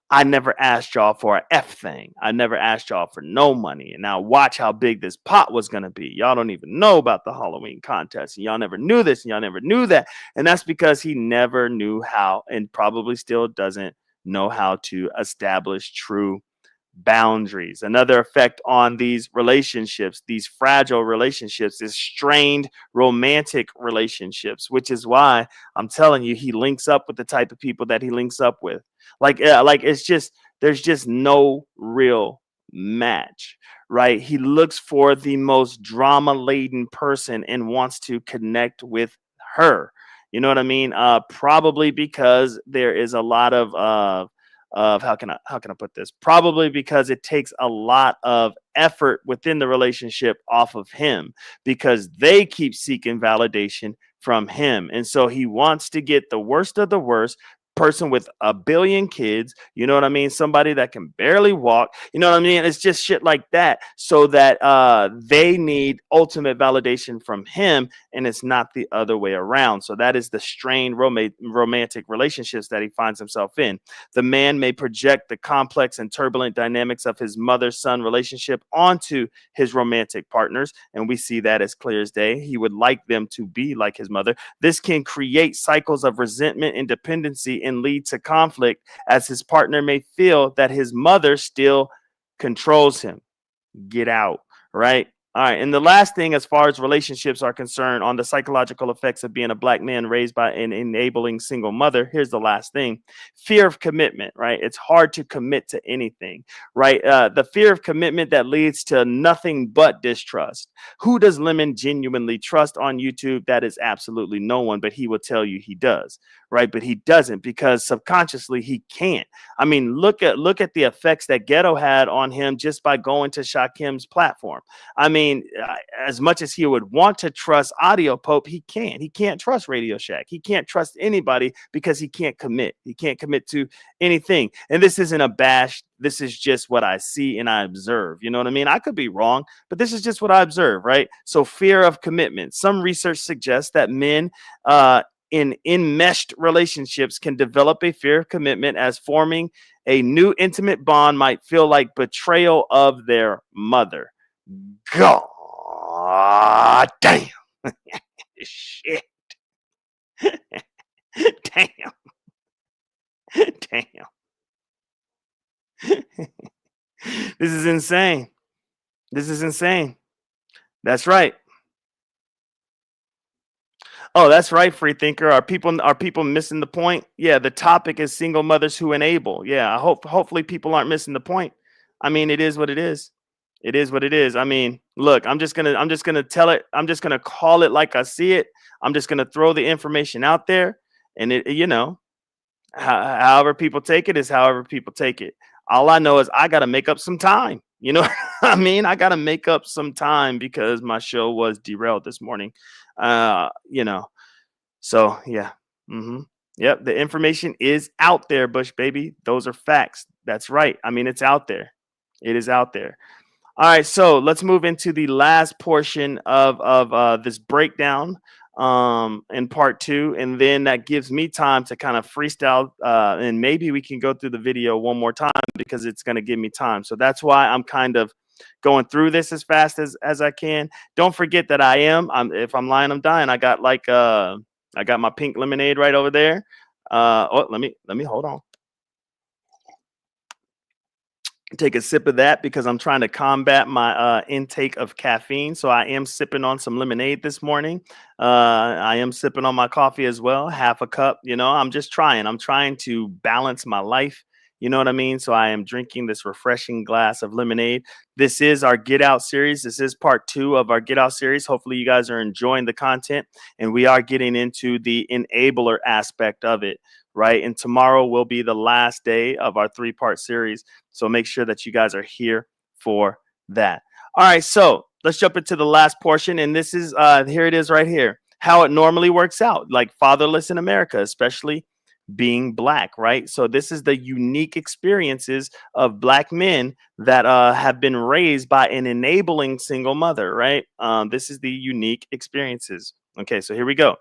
Speaker 4: I never asked y'all for an F thing. I never asked y'all for no money. And now watch how big this pot was going to be. Y'all don't even know about the Halloween contest. And y'all never knew this. And y'all never knew that. And that's because he never knew how, and probably still doesn't know how to establish true boundaries. Another effect on these relationships, these fragile relationships, is strained romantic relationships, which is why I'm telling you, he links up with the type of people that he links up with. Like it's just, there's just no real match, right? He looks for the most drama laden person and wants to connect with her. You know what I mean? Probably because there is a lot of how can I put this? Probably because it takes a lot of effort within the relationship off of him because they keep seeking validation from him. And so he wants to get the worst of the worst person with a billion kids, you know what I mean? Somebody that can barely walk, you know what I mean? It's just shit like that so that they need ultimate validation from him and it's not the other way around. So that is the strained romantic relationships that he finds himself in. The man may project the complex and turbulent dynamics of his mother-son relationship onto his romantic partners, and we see that as clear as day. He would like them to be like his mother. This can create cycles of resentment and dependency and lead to conflict as his partner may feel that his mother still controls him. Get out, right? All right. And the last thing, as far as relationships are concerned, on the psychological effects of being a black man raised by an enabling single mother, here's the last thing: fear of commitment, right? It's hard to commit to anything, right? The fear of commitment that leads to nothing but distrust. Who does Lemon genuinely trust on YouTube? That is absolutely no one, but he will tell you he does, right? But he doesn't because subconsciously he can't. I mean, look at the effects that Ghetto had on him just by going to Shakim's platform. I mean, as much as he would want to trust Audio Pope, he can't. He can't trust Radio Shack. He can't trust anybody because he can't commit. He can't commit to anything. And this isn't a bash. This is just what I see and I observe. You know what I mean? I could be wrong, but this is just what I observe, right? So fear of commitment. Some research suggests that men in enmeshed relationships can develop a fear of commitment, as forming a new intimate bond might feel like betrayal of their mother. God damn. Shit. Damn. Damn. This is insane. This is insane. That's right. Oh, that's right, free thinker. Are people missing the point? Yeah, the topic is single mothers who enable. Yeah, hopefully people aren't missing the point. I mean, it is what it is. It is what it is. I mean, look, I'm just gonna tell it. I'm just gonna call it like I see it. I'm just gonna throw the information out there, and it, you know, however people take it is however people take it. All I know is I got to make up some time. You know what I mean? I got to make up some time because my show was derailed this morning. You know, so yeah. Yep. The information is out there, Bush baby. Those are facts. That's right. I mean, it's out there. It is out there. All right. So let's move into the last portion of this breakdown in part 2, and then that gives me time to kind of freestyle, and maybe we can go through the video one more time because it's going to give me time. So that's why I'm kind of going through this as fast as I can. Don't forget that if I'm lying, I'm dying. I got I got my pink lemonade right over there. Let me hold on. Take a sip of that because I'm trying to combat my intake of caffeine. So I am sipping on some lemonade this morning. I am sipping on my coffee as well, half a cup. You know, I'm trying to balance my life. You know what I mean? So I am drinking this refreshing glass of lemonade. This is our Get Out series. This is part 2 of our Get Out series. Hopefully you guys are enjoying the content, and we are getting into the enabler aspect of it, right? And tomorrow will be the last day of our 3-part series. So make sure that you guys are here for that. All right, so let's jump into the last portion. And this is, here it is right here, how it normally works out, like fatherless in America, especially being Black, right? So this is the unique experiences of Black men that have been raised by an enabling single mother, right? This is the unique experiences. Okay, so here we go.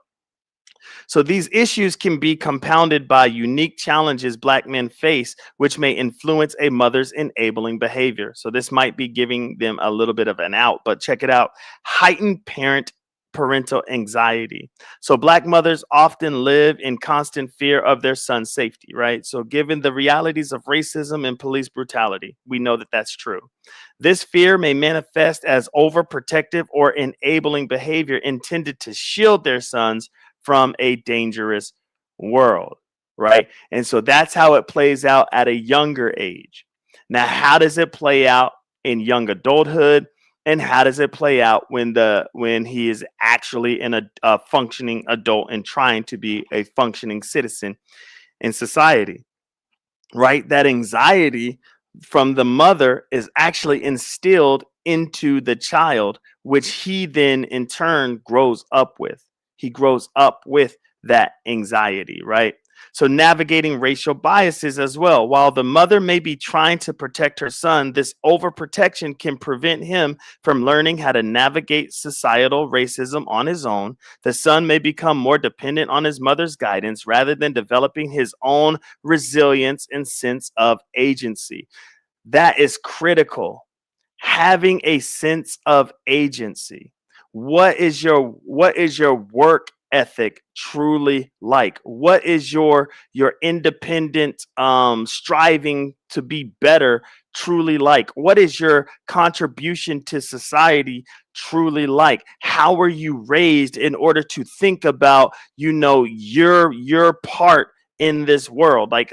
Speaker 4: So these issues can be compounded by unique challenges Black men face, which may influence a mother's enabling behavior. So this might be giving them a little bit of an out, but check it out. Heightened parental anxiety. So Black mothers often live in constant fear of their son's safety, right? So given the realities of racism and police brutality, we know that that's true. This fear may manifest as overprotective or enabling behavior intended to shield their sons from a dangerous world, right? And so that's how it plays out at a younger age. Now, how does it play out in young adulthood and how does it play out when he is actually a functioning adult and trying to be a functioning citizen in society, right? That anxiety from the mother is actually instilled into the child, which he then in turn grows up with. He grows up with that anxiety, right? So navigating racial biases as well. While the mother may be trying to protect her son, this overprotection can prevent him from learning how to navigate societal racism on his own. The son may become more dependent on his mother's guidance rather than developing his own resilience and sense of agency. That is critical. Having a sense of agency. What is your work ethic truly like? What is your independent striving to be better truly like? What is your contribution to society truly like? How were you raised in order to think about, your part in this world? Like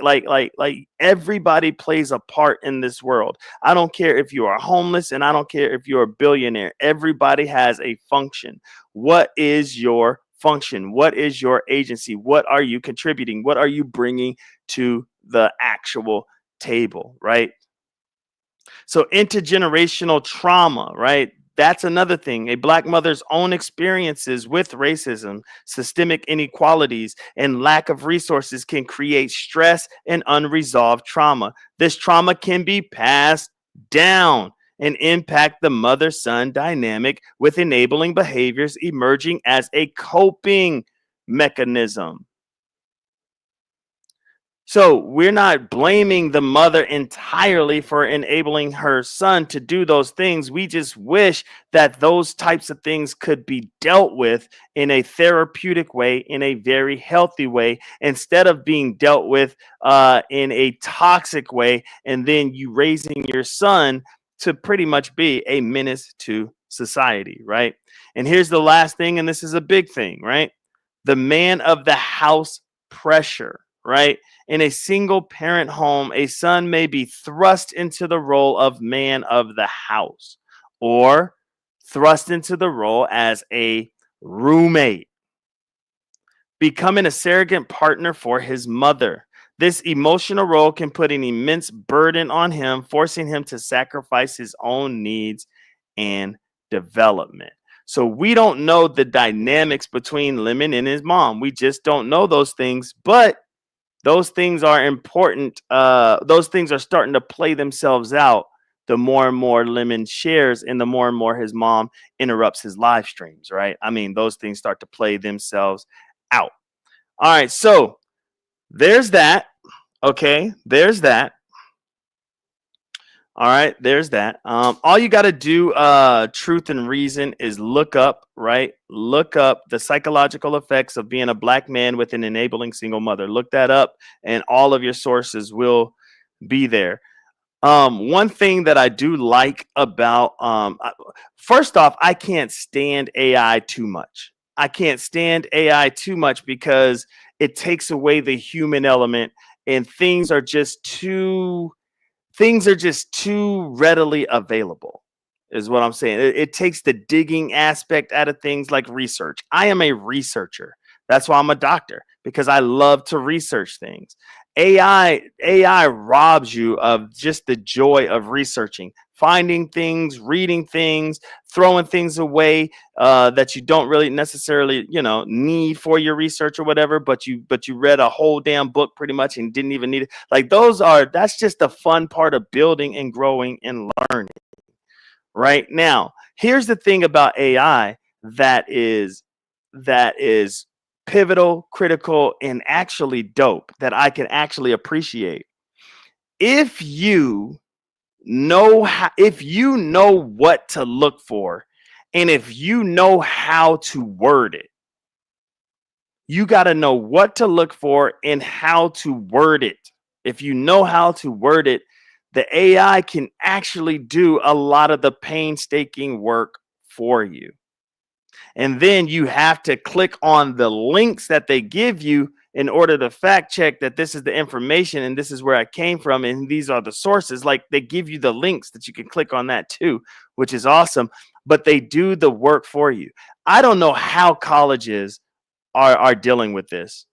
Speaker 4: everybody plays a part in this world. I don't care if you are homeless and I don't care if you're a billionaire. Everybody has a function. What is your function? What is your agency? What are you contributing? What are you bringing to the actual table, right? So intergenerational trauma, right? That's another thing. A Black mother's own experiences with racism, systemic inequalities, and lack of resources can create stress and unresolved trauma. This trauma can be passed down and impact the mother-son dynamic, with enabling behaviors emerging as a coping mechanism. So we're not blaming the mother entirely for enabling her son to do those things. We just wish that those types of things could be dealt with in a therapeutic way, in a very healthy way, instead of being dealt with in a toxic way, and then you raising your son to pretty much be a menace to society, right? And here's the last thing, and this is a big thing, right? The man of the house pressure, right? In a single parent home, a son may be thrust into the role of man of the house, or thrust into the role as a roommate, becoming a surrogate partner for his mother. This emotional role can put an immense burden on him, forcing him to sacrifice his own needs and development. So we don't know the dynamics between Lemon and his mom. We just don't know those things, but those things are important. Those things are starting to play themselves out the more and more Lemon shares and the more and more his mom interrupts his live streams, right? I mean, those things start to play themselves out. All right, so there's that. Okay, there's that. All right, there's that. All you got to do, Truth and Reason, is look up, right? Look up the psychological effects of being a Black man with an enabling single mother. Look that up, and all of your sources will be there. One thing that I do like about, first off, I can't stand AI too much. I can't stand AI too much because it takes away the human element, and things are just too readily available, is what I'm saying. It takes the digging aspect out of things like research. I am a researcher. That's why I'm a doctor, because I love to research things. AI robs you of just the joy of researching, finding things, reading things, throwing things away that you don't really necessarily, need for your research or whatever, but you read a whole damn book pretty much and didn't even need it. Like that's just the fun part of building and growing and learning. Right now, here's the thing about AI that is pivotal, critical, and actually dope, that I can actually appreciate. If you know what to look for, and if you know how to word it, you got to know what to look for and how to word it. If you know how to word it, the AI can actually do a lot of the painstaking work for you. And then you have to click on the links that they give you in order to fact check that this is the information and this is where I came from and these are the sources. Like they give you the links that you can click on that too, which is awesome. But they do the work for you. I don't know how colleges are dealing with this.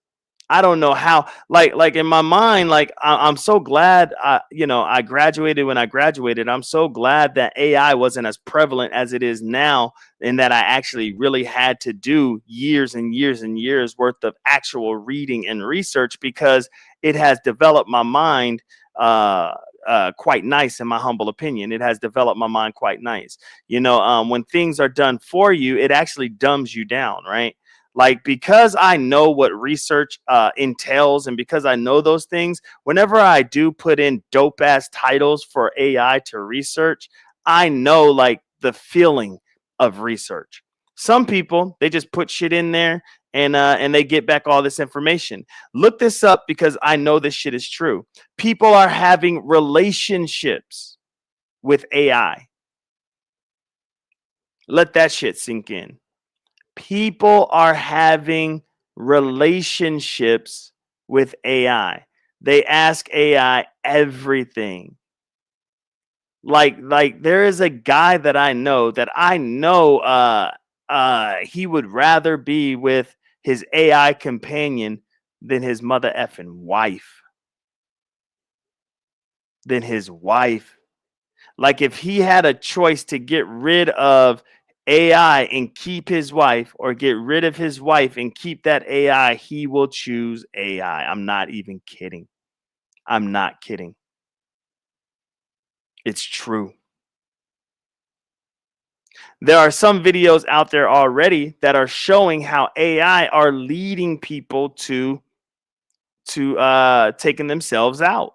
Speaker 4: I don't know how, like in my mind, like I'm so glad I graduated when I graduated. I'm so glad that AI wasn't as prevalent as it is now, and that I actually really had to do years and years and years worth of actual reading and research, because it has developed my mind quite nice, in my humble opinion. It has developed my mind quite nice. When things are done for you, it actually dumbs you down, right? Like, because I know what research entails, and because I know those things, whenever I do put in dope ass titles for AI to research, I know like the feeling of research. Some people, they just put shit in there and they get back all this information. Look this up, because I know this shit is true. People are having relationships with AI. Let that shit sink in. People are having relationships with AI. They ask AI everything. Like there is a guy that I know he would rather be with his AI companion than his mother effing wife. Than his wife. Like, if he had a choice to get rid of AI and keep his wife, or get rid of his wife and keep that AI, he will choose AI. I'm not even kidding. I'm not kidding. It's true. There are some videos out there already that are showing how AI are leading people to taking themselves out.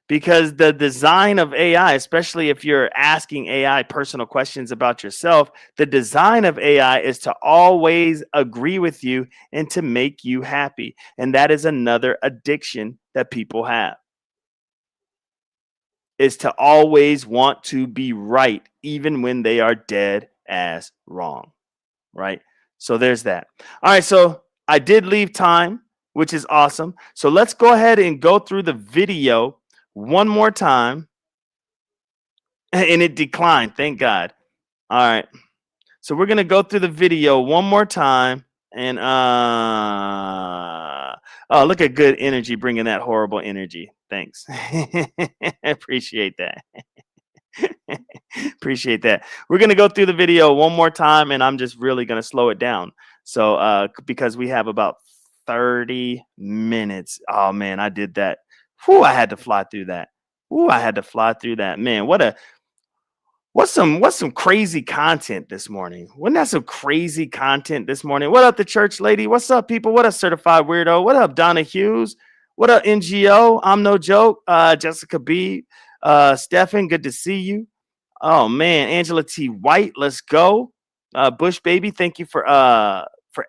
Speaker 4: Because the design of AI, especially if you're asking AI personal questions about yourself, the design of AI is to always agree with you and to make you happy. And that is another addiction that people have, is to always want to be right, even when they are dead ass wrong. Right? So there's that. All right. So I did leave time, which is awesome. So let's go ahead and go through the video one more time. And it declined. Thank God. All right. So we're going to go through the video one more time. And oh, look at good energy bringing that horrible energy. Thanks. Appreciate that. Appreciate that. We're going to go through the video one more time, and I'm just really going to slow it down. So because we have about 30 minutes. Oh man, I did that. Whew, I had to fly through that. Ooh, I had to fly through that. Man, what's some crazy content this morning? Wasn't that some crazy content this morning? What up, the church lady? What's up, people? What up, certified weirdo? What up, Donna Hughes? What up, NGO? I'm no joke. Jessica B. Stefan, good to see you. Oh man, Angela T. White, let's go. Bush baby, thank you for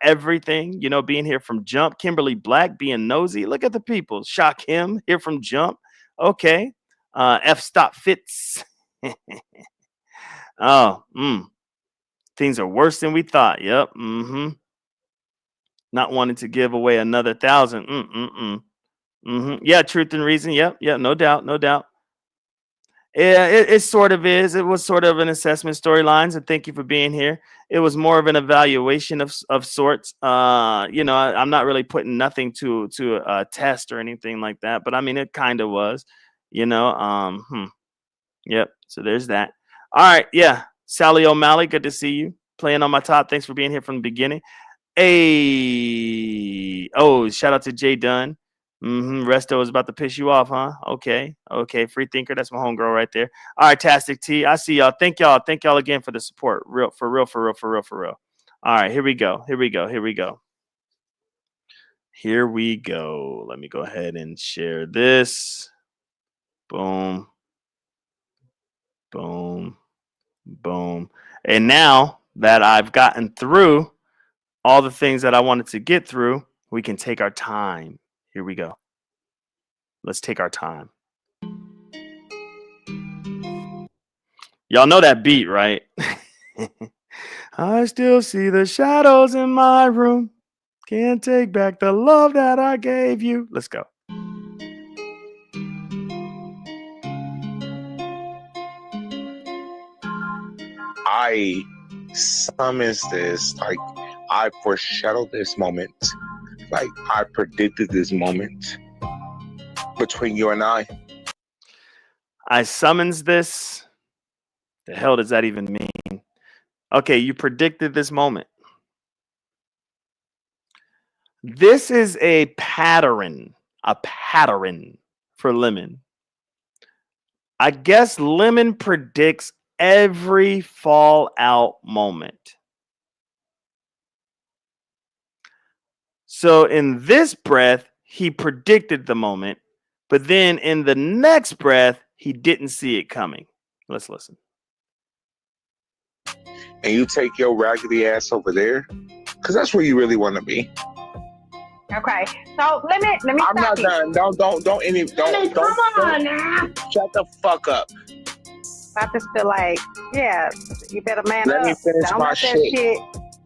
Speaker 4: everything. Being here from Jump. Kimberly Black, being nosy. Look at the people. Shock him here from Jump. Okay. F Stop Fits. Oh, things are worse than we thought. Yep. Not wanting to give away another 1,000. Yeah, truth and reason. Yep. No doubt. No doubt. Yeah, it sort of is. It was sort of an assessment storylines, and thank you for being here. It was more of an evaluation of sorts. I'm not really putting nothing to a test or anything like that, but I mean, it kind of was. Yep. So there's that. All right. Yeah. Sally O'Malley, good to see you. Playing on my top. Thanks for being here from the beginning. Hey. Oh, shout out to Jay Dunn. Resto is about to piss you off, huh? Okay. Free thinker. That's my homegirl right there. All right, Tastic T. I see y'all. Thank y'all. Thank y'all again for the support. Real. All right, here we go. Here we go. Let me go ahead and share this. Boom. And now that I've gotten through all the things that I wanted to get through, we can take our time. Here we go. Let's take our time. Y'all know that beat, right? I still see the shadows in my room. Can't take back the love that I gave you. Let's go.
Speaker 1: I summons this, like I foreshadowed this moment, like I predicted this moment between you and I.
Speaker 4: I summons this. The hell does that even mean? Okay, you predicted this moment. This is a pattern for Lemon. I guess Lemon predicts every fallout moment. So in this breath, he predicted the moment, but then in the next breath, he didn't see it coming. Let's listen.
Speaker 1: And you take your raggedy ass over there, because that's where you really want to be.
Speaker 2: Okay, so let me
Speaker 1: I'm
Speaker 2: stop
Speaker 1: not
Speaker 2: you.
Speaker 1: done. Don't.
Speaker 3: Come on now.
Speaker 1: Shut the fuck up.
Speaker 2: I just feel like, yeah, you better man
Speaker 1: Let
Speaker 2: up.
Speaker 1: me finish
Speaker 2: Don't
Speaker 1: my
Speaker 2: let that
Speaker 1: shit.
Speaker 2: shit.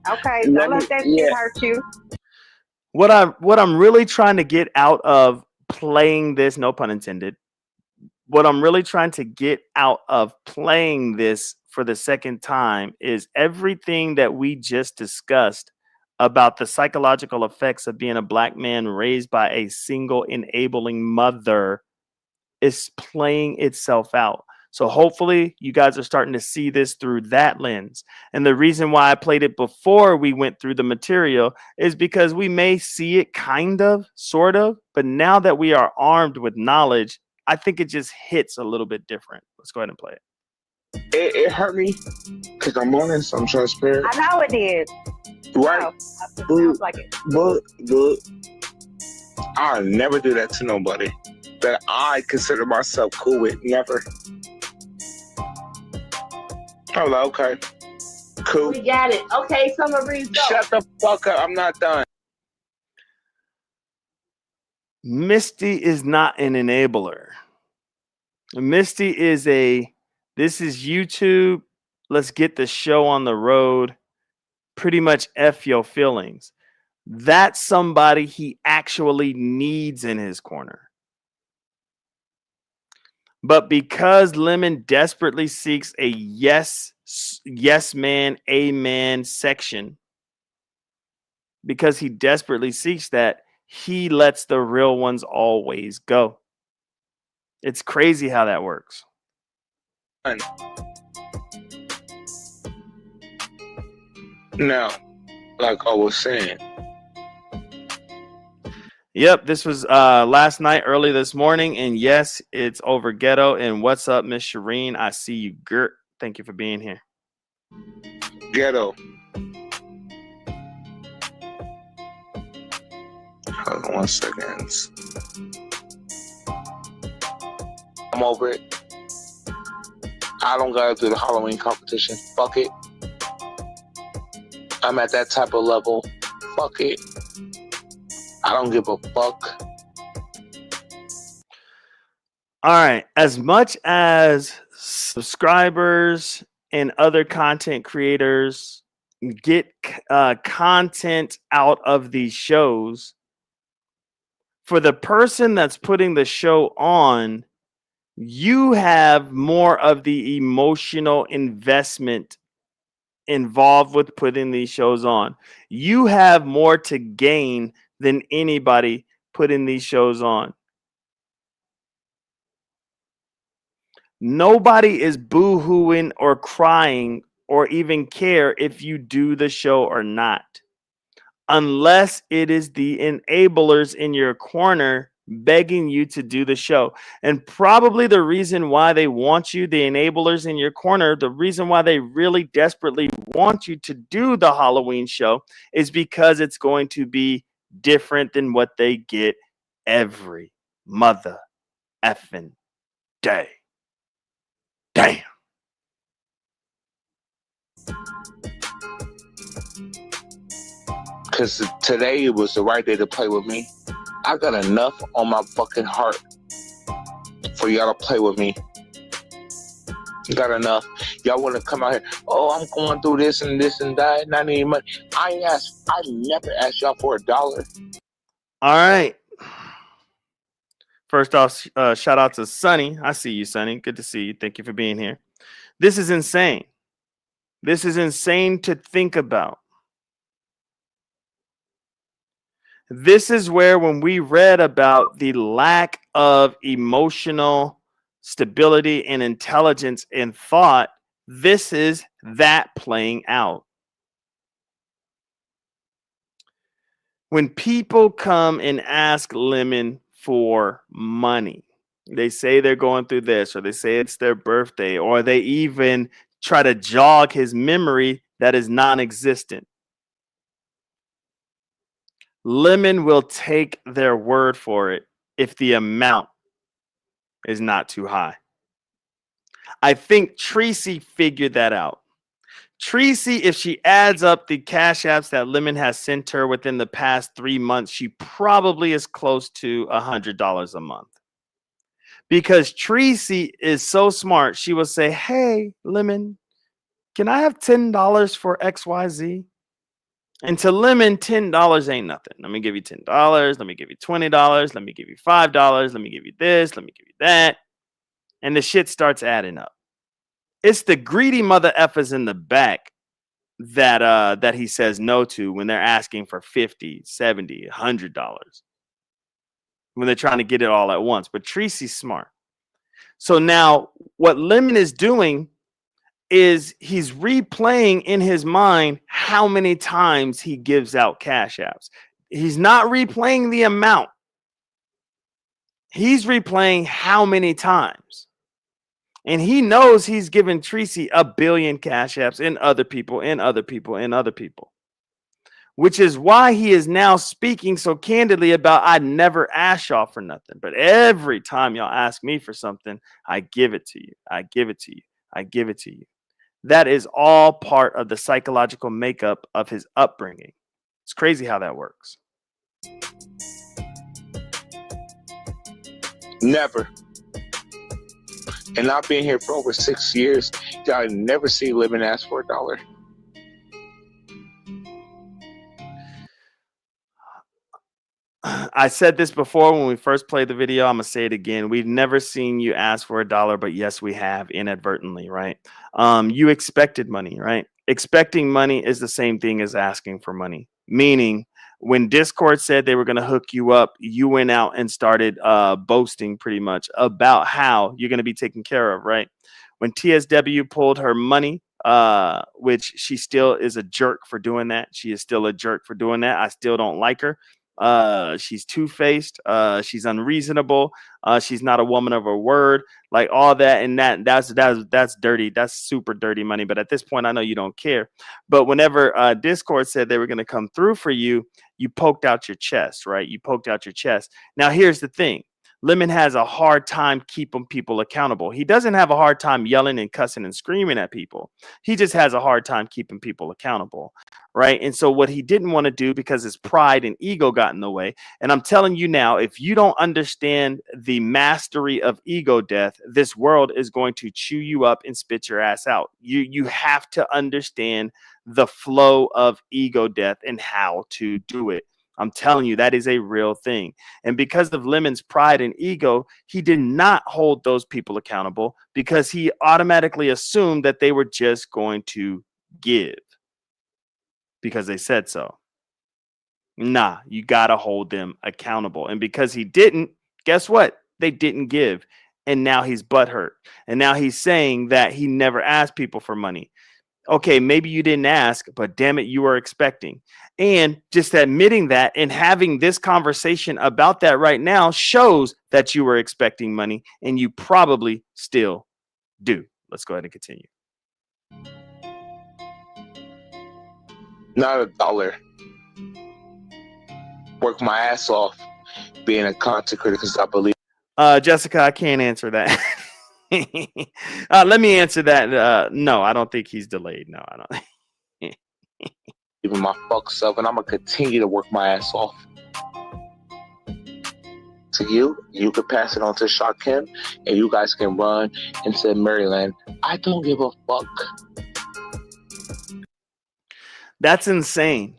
Speaker 2: Okay,
Speaker 1: Let
Speaker 2: don't
Speaker 1: me-
Speaker 2: let that
Speaker 1: yeah.
Speaker 2: shit hurt you.
Speaker 4: What I'm really trying to get out of playing this, no pun intended. What I'm really trying to get out of playing this for the second time is everything that we just discussed about the psychological effects of being a black man raised by a single enabling mother is playing itself out. So hopefully you guys are starting to see this through that lens. And the reason why I played it before we went through the material is because we may see it kind of, sort of, but now that we are armed with knowledge, I think it just hits a little bit different. Let's go ahead and play it.
Speaker 1: It hurt me because I'm honest. I'm transparent.
Speaker 2: I know it did.
Speaker 1: Right.
Speaker 2: It sounds like it.
Speaker 1: But I'll never do that to nobody that I consider myself cool with. Never. I'm like, okay, cool.
Speaker 3: We got it. Okay, Summer Breeze, go.
Speaker 1: Shut the fuck up. I'm not done.
Speaker 4: Misty is not an enabler. Misty is this is YouTube. Let's get the show on the road. Pretty much F your feelings. That's somebody he actually needs in his corner. But because Lemon desperately seeks a yes man, amen section, because he desperately seeks that, he lets the real ones always go. It's crazy how that works.
Speaker 1: Now, like I was saying.
Speaker 4: Yep, this was last night, early this morning, and yes, it's over Ghetto. And what's up, Miss Shireen? I see you, Gert. Thank you for being here.
Speaker 1: Ghetto. Hold on 1 second. I'm over it. I don't gotta do the Halloween competition. Fuck it. I'm at that type of level. Fuck it. I don't give a fuck.
Speaker 4: All right. As much as subscribers and other content creators get content out of these shows, for the person that's putting the show on, you have more of the emotional investment involved with putting these shows on. You have more to gain than anybody putting these shows on. Nobody is boo-hooing or crying or even care if you do the show or not, unless it is the enablers in your corner begging you to do the show. And probably the reason why they want you, the enablers in your corner, the reason why they really desperately want you to do the Halloween show is because it's going to be different than what they get every mother effing day. Damn.
Speaker 1: Because today was the right day to play with me. I got enough on my fucking heart for y'all to play with me. Got enough. Y'all want to come out here? Oh, I'm going through this and this and that, and I need money. I never asked y'all for $1.
Speaker 4: All right. First off, shout out to Sonny. I see you, Sonny. Good to see you. Thank you for being here. This is insane. This is insane to think about. This is where, when we read about the lack of emotional stability and intelligence and thought, this is that playing out. When people come and ask Lemon for money, they say they're going through this, or they say it's their birthday, or they even try to jog his memory that is non-existent. Lemon will take their word for it if the amount is not too high. I think Tracy figured that out. Tracy, if she adds up the cash apps that Lemon has sent her within the past 3 months, she probably is close to $100 a month. Because Tracy is so smart, she will say, hey, Lemon, can I have $10 for XYZ? And to Lemon, $10 ain't nothing. Let me give you $10. Let me give you $20. Let me give you $5. Let me give you this. Let me give you that. And the shit starts adding up. It's the greedy mother effers in the back that he says no to when they're asking for $50, $70, $100. When they're trying to get it all at once. But Tracy's smart. So now what Lemon is doing is he's replaying in his mind how many times he gives out cash apps. He's not replaying the amount. He's replaying how many times. And he knows he's given Tracy 1 billion cash apps and other people and other people and other people. Which is why he is now speaking so candidly about, I never ask y'all for nothing. But every time y'all ask me for something, I give it to you. I give it to you. I give it to you. That is all part of the psychological makeup of his upbringing. It's crazy how that works.
Speaker 1: Never. And I've been here for over 6 years. Y'all never see Lemon ask for $1.
Speaker 4: I said this before when we first played the video. I'm going to say it again. We've never seen you ask for $1, but yes, we have inadvertently, right? You expected money, right? Expecting money is the same thing as asking for money. Meaning, when Discord said they were going to hook you up, you went out and started boasting pretty much about how you're going to be taken care of, right? When TSW pulled her money, which she still is a jerk for doing that. She is still a jerk for doing that. I still don't like her. She's two-faced, she's unreasonable, she's not a woman of her word, like all that. And that's dirty. That's super dirty money. But at this point, I know you don't care. But whenever Discord said they were going to come through for you, you poked out your chest, right? You poked out your chest. Now, here's the thing. Lemon has a hard time keeping people accountable. He doesn't have a hard time yelling and cussing and screaming at people. He just has a hard time keeping people accountable, right? And so what he didn't want to do, because his pride and ego got in the way, and I'm telling you now, if you don't understand the mastery of ego death, this world is going to chew you up and spit your ass out. You have to understand the flow of ego death and how to do it. I'm telling you, that is a real thing. And because of Lemon's pride and ego, he did not hold those people accountable because he automatically assumed that they were just going to give because they said so. Nah, you got to hold them accountable. And because he didn't, guess what? They didn't give. And now he's butthurt. And now he's saying that he never asked people for money. Okay, maybe you didn't ask, but damn it, you were expecting. And just admitting that and having this conversation about that right now shows that you were expecting money and you probably still do. Let's go ahead and continue.
Speaker 1: Not $1. Work my ass off being a content creator because I believe.
Speaker 4: Jessica, I can't answer that. Let me answer that. No, I don't think he's delayed. No, I don't.
Speaker 1: Even my fuck self, and I'm gonna continue to work my ass off to you. You could pass it on to Shakim, and you guys can run into Maryland. I don't give a fuck.
Speaker 4: That's insane.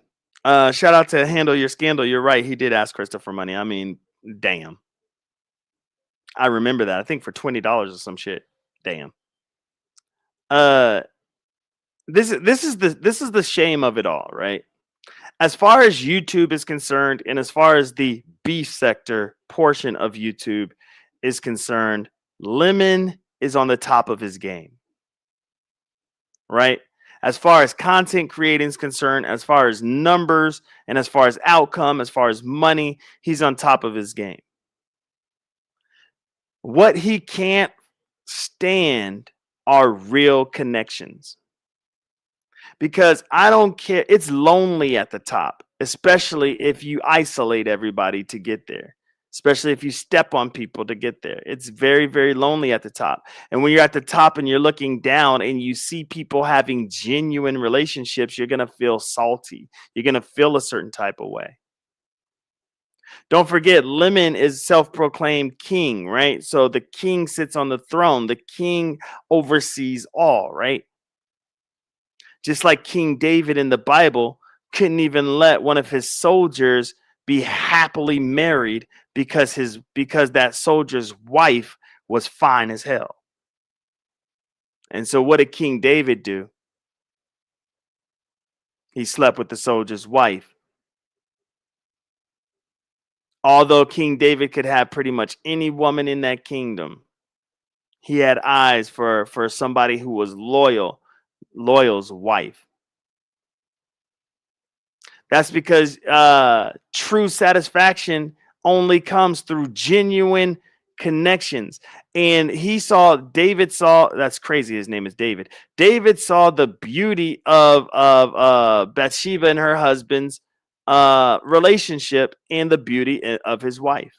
Speaker 4: Shout out to Handle Your Scandal. You're right. He did ask Krista for money. I mean, damn. I remember that. I think for $20 or some shit. Damn. This is the shame of it all, right? As far as YouTube is concerned, and as far as the beef sector portion of YouTube is concerned, Lemon is on the top of his game, right? As far as content creating is concerned, as far as numbers, and as far as outcome, as far as money, he's on top of his game. What he can't stand are real connections. Because I don't care. It's lonely at the top, especially if you isolate everybody to get there, especially if you step on people to get there. It's very, very lonely at the top. And when you're at the top and you're looking down and you see people having genuine relationships, you're going to feel salty. You're going to feel a certain type of way. Don't forget, Lemon is self-proclaimed king, right? So the king sits on the throne. The king oversees all, right? Just like King David in the Bible couldn't even let one of his soldiers be happily married because that soldier's wife was fine as hell. And so what did King David do? He slept with the soldier's wife. Although King David could have pretty much any woman in that kingdom, he had eyes for somebody who was loyal's wife. That's because true satisfaction only comes through genuine connections. And David saw, that's crazy, his name is David. David saw the beauty of Bathsheba and her husband's relationship and the beauty of his wife.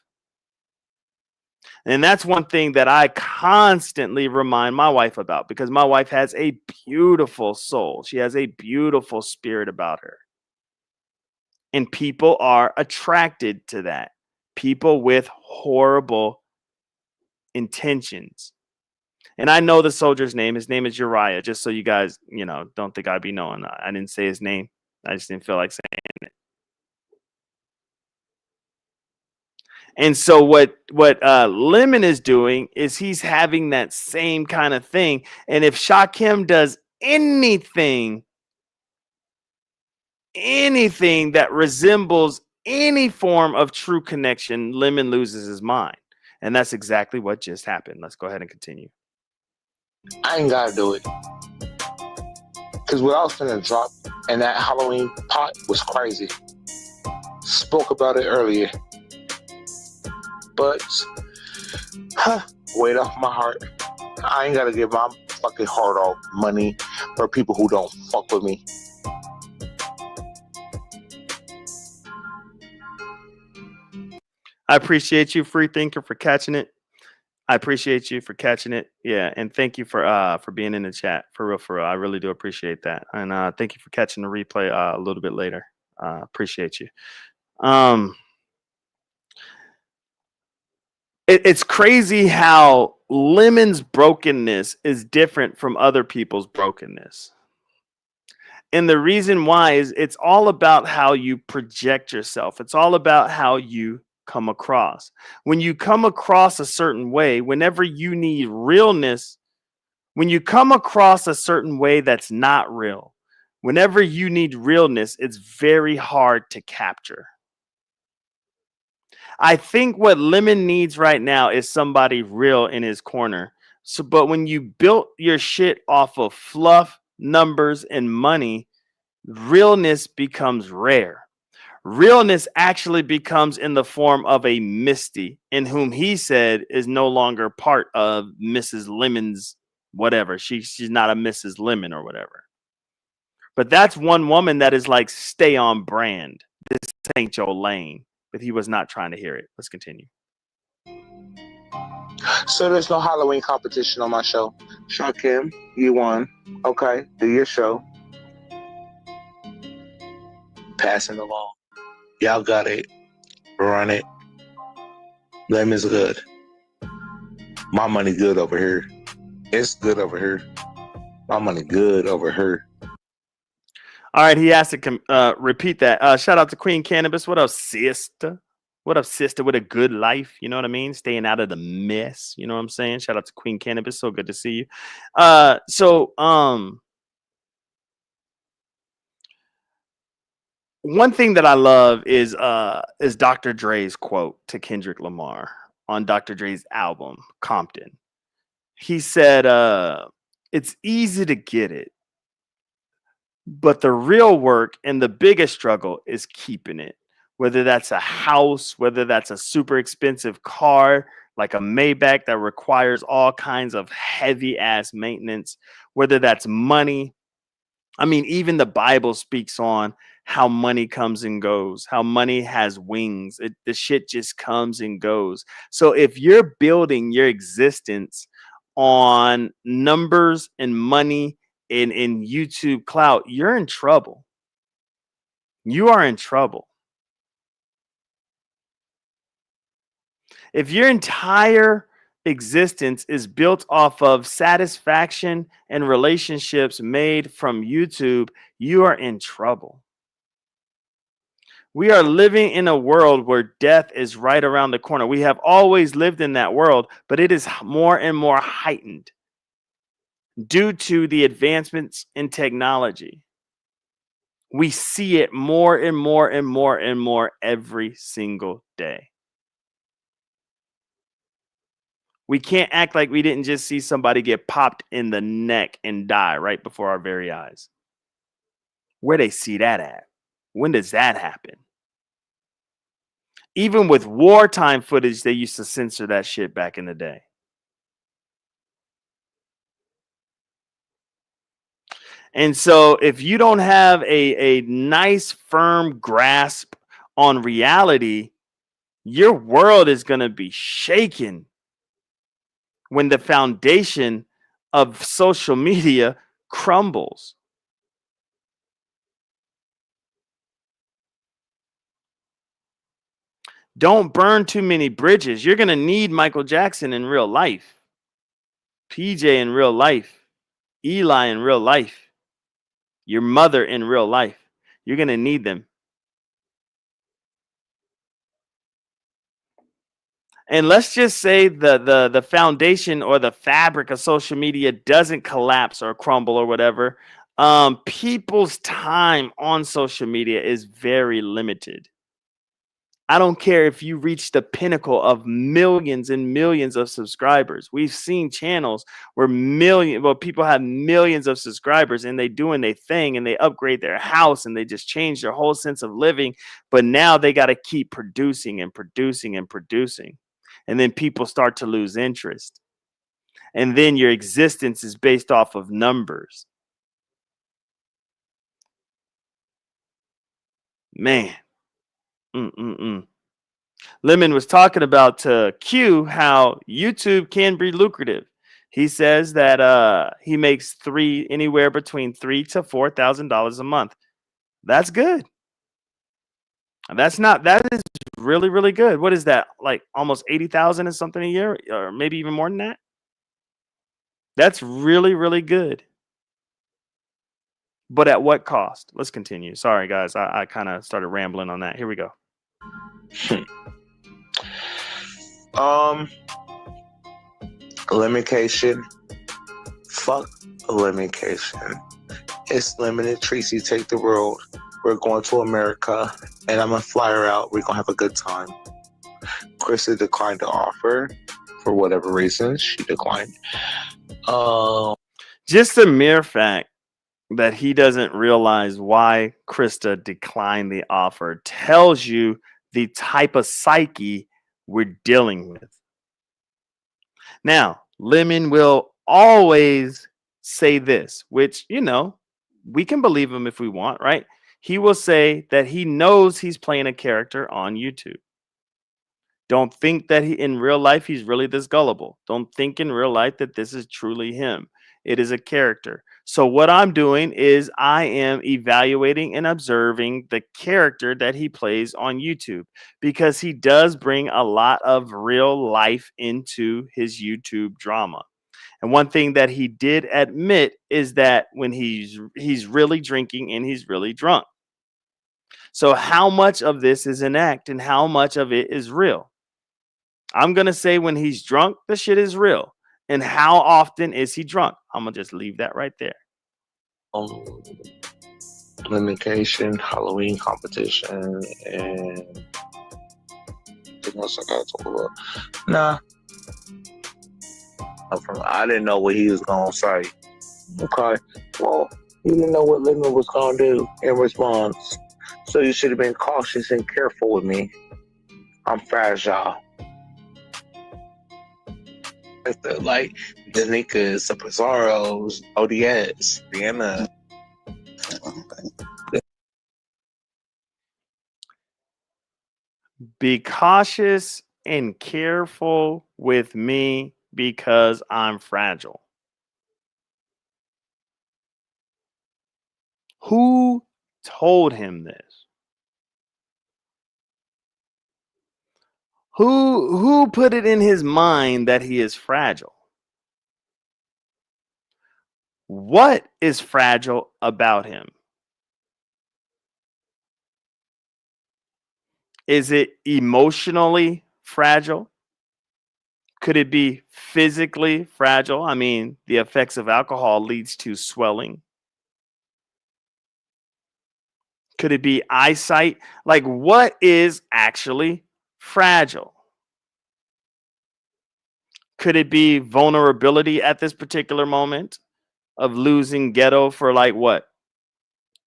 Speaker 4: And that's one thing that I constantly remind my wife about, because my wife has a beautiful soul. She has a beautiful spirit about her. And people are attracted to that. People with horrible intentions. And I know the soldier's name. His name is Uriah, just so you guys, don't think I'd be knowing. I didn't say his name. I just didn't feel like saying it. And so what Lemon is doing is he's having that same kind of thing. And if Shakim does anything that resembles any form of true connection, Lemon loses his mind. And that's exactly what just happened. Let's go ahead and continue.
Speaker 1: I ain't gotta do it. Because what I was gonna drop in that Halloween pot was crazy. Spoke about it earlier. But weight off my heart. I ain't gotta give my fucking heart off money for people who don't fuck with me.
Speaker 4: I appreciate you, Free Thinker, for catching it. I appreciate you for catching it. Yeah, and thank you for being in the chat. For real. I really do appreciate that. And thank you for catching the replay a little bit later. Appreciate you. It's crazy how Lemon's brokenness is different from other people's brokenness. And the reason why is it's all about how you project yourself. It's all about how you come across. When you come across a certain way, whenever you need realness, when you come across a certain way that's not real, whenever you need realness, it's very hard to capture. I think what Lemon needs right now is somebody real in his corner. But when you built your shit off of fluff, numbers, and money, realness becomes rare. Realness actually becomes in the form of a Misty, in whom he said is no longer part of Mrs. Lemon's whatever. She's not a Mrs. Lemon or whatever. But that's one woman that is like, stay on brand. This ain't your lane. But he was not trying to hear it. Let's continue.
Speaker 1: So there's no Halloween competition on my show. Shakim, you won. Okay, do your show. Passing along. Y'all got it. Run it. Lemon's good. My money good over here. It's good over here. My money good over here.
Speaker 4: All right, he has to repeat that. Shout out to Queen Cannabis. What up, sister? What up, sister? With a good life, you know what I mean? Staying out of the mess, you know what I'm saying? Shout out to Queen Cannabis. So good to see you. One thing that I love is Dr. Dre's quote to Kendrick Lamar on Dr. Dre's album Compton. He said, "It's easy to get it, but the real work and the biggest struggle is keeping it. Whether that's a house, whether that's a super expensive car like a Maybach that requires all kinds of heavy ass maintenance, whether that's money. I mean, even the Bible speaks on how money comes and goes, how money has wings. The shit just comes and goes. So if you're building your existence on numbers and money in YouTube clout, you're in trouble. You are in trouble. If your entire existence is built off of satisfaction and relationships made from YouTube, you are in trouble. We are living in a world where death is right around the corner. We have always lived in that world, but it is more and more heightened due to the advancements in technology. We see it more and more and more and more every single day. We can't act like we didn't just see somebody get popped in the neck and die right before our very eyes. Where they see that at? When does that happen? Even with wartime footage, they used to censor that shit back in the day. And so if you don't have a nice, firm grasp on reality, your world is going to be shaken when the foundation of social media crumbles. Don't burn too many bridges. You're going to need Michael Jackson in real life, PJ in real life, Eli in real life, your mother in real life. You're going to need them. And let's just say the foundation or the fabric of social media doesn't collapse or crumble or whatever. People's time on social media is very limited. I don't care if you reach the pinnacle of millions and millions of subscribers. We've seen channels where people have millions of subscribers and they doing their thing and they upgrade their house and they just change their whole sense of living. But now they got to keep producing and producing and producing. And then people start to lose interest. And then your existence is based off of numbers. Man. Lemon was talking about to Q how YouTube can be lucrative. He says that he makes anywhere between $3,000 to $4,000 a month. That's good. That is really, really good. What is that? Like almost 80,000 or something a year, or maybe even more than that. That's really, really good. But at what cost? Let's continue. Sorry, guys. I kind of started rambling on that. Here we go.
Speaker 1: Limitation. Fuck limitation. It's limited. Tracy, take the road. We're going to America, and I'm gonna fly her out. We're gonna have a good time. Krista declined the offer for whatever reason. She declined.
Speaker 4: Just the mere fact that he doesn't realize why Krista declined the offer tells you the type of psyche we're dealing with. Now, Lemon will always say this, which, we can believe him if we want, right? He will say that he knows he's playing a character on YouTube. Don't think that in real life he's really this gullible. Don't think in real life that this is truly him. It is a character. So what I'm doing is I am evaluating and observing the character that he plays on YouTube, because he does bring a lot of real life into his YouTube drama. And one thing that he did admit is that when he's really drinking and he's really drunk. So how much of this is an act and how much of it is real? I'm going to say when he's drunk, the shit is real. And how often is he drunk? I'm going to just leave that right there.
Speaker 1: Limitation, Halloween competition, and what else I gotta talk about? Nah. I didn't know what he was gonna say. Okay. Well, you didn't know what Lemon was gonna do in response. So you should have been cautious and careful with me. I'm fragile. Like Danica, Pizarro's, ODS, Vienna.
Speaker 4: Be cautious and careful with me because I'm fragile. Who told him this? Who put it in his mind that he is fragile? What is fragile about him? Is it emotionally fragile? Could it be physically fragile? I mean, the effects of alcohol leads to swelling. Could it be eyesight? Like, what is actually fragile? Could it be vulnerability at this particular moment of losing Ghetto for like what?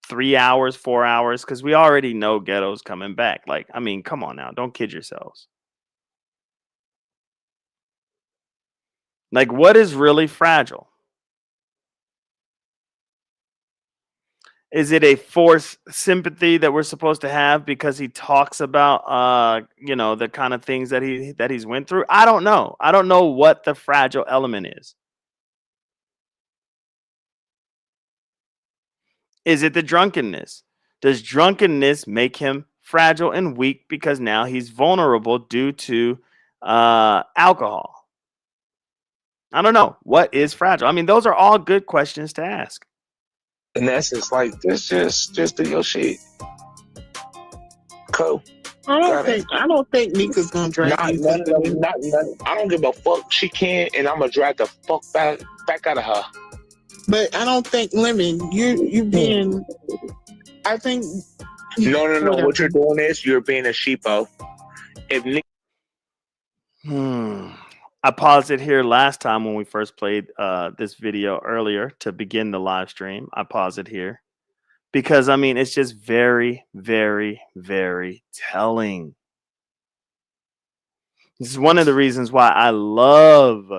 Speaker 4: 3 hours, 4 hours? Because we already know Ghetto's coming back. Like, I mean, come on now. Don't kid yourselves. Like, what is really fragile? Is it a forced sympathy that we're supposed to have because he talks about the kind of things that he's went through? I don't know. I don't know what the fragile element is. Is it the drunkenness? Does drunkenness make him fragile and weak because now he's vulnerable due to alcohol? I don't know. What is fragile? I mean, those are all good questions to ask.
Speaker 1: In essence, like this, just do your shit. Cool.
Speaker 5: I don't think Nika's gonna drag you.
Speaker 1: I don't give a fuck. She can, and I'm gonna drag the fuck back out of her.
Speaker 5: But I don't think Lemon, you being. I think.
Speaker 1: No. What you're doing is you're being a sheepo. If
Speaker 4: I paused it here last time when we first played this video earlier to begin the live stream. I paused it here because, I mean, it's just very, very, very telling. This is one of the reasons why I love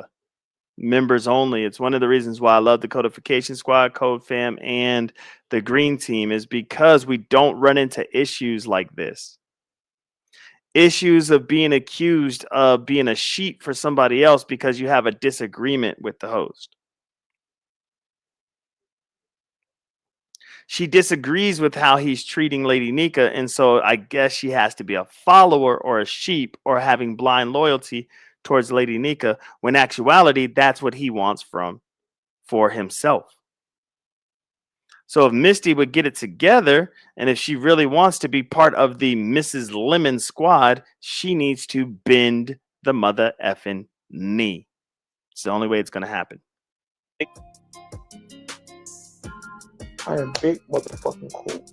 Speaker 4: members only. It's one of the reasons why I love the Codification Squad, Code Fam, and the Green Team, is because we don't run into issues like this. Issues of being accused of being a sheep for somebody else because you have a disagreement with the host. She disagrees with how he's treating Lady Nika, and so I guess she has to be a follower or a sheep or having blind loyalty towards Lady Nika, when actuality that's what he wants for himself. So if Misty would get it together, and if she really wants to be part of the Mrs. Lemon squad, she needs to bend the mother effing knee. It's the only way it's going to happen.
Speaker 1: I am big motherfucking cool.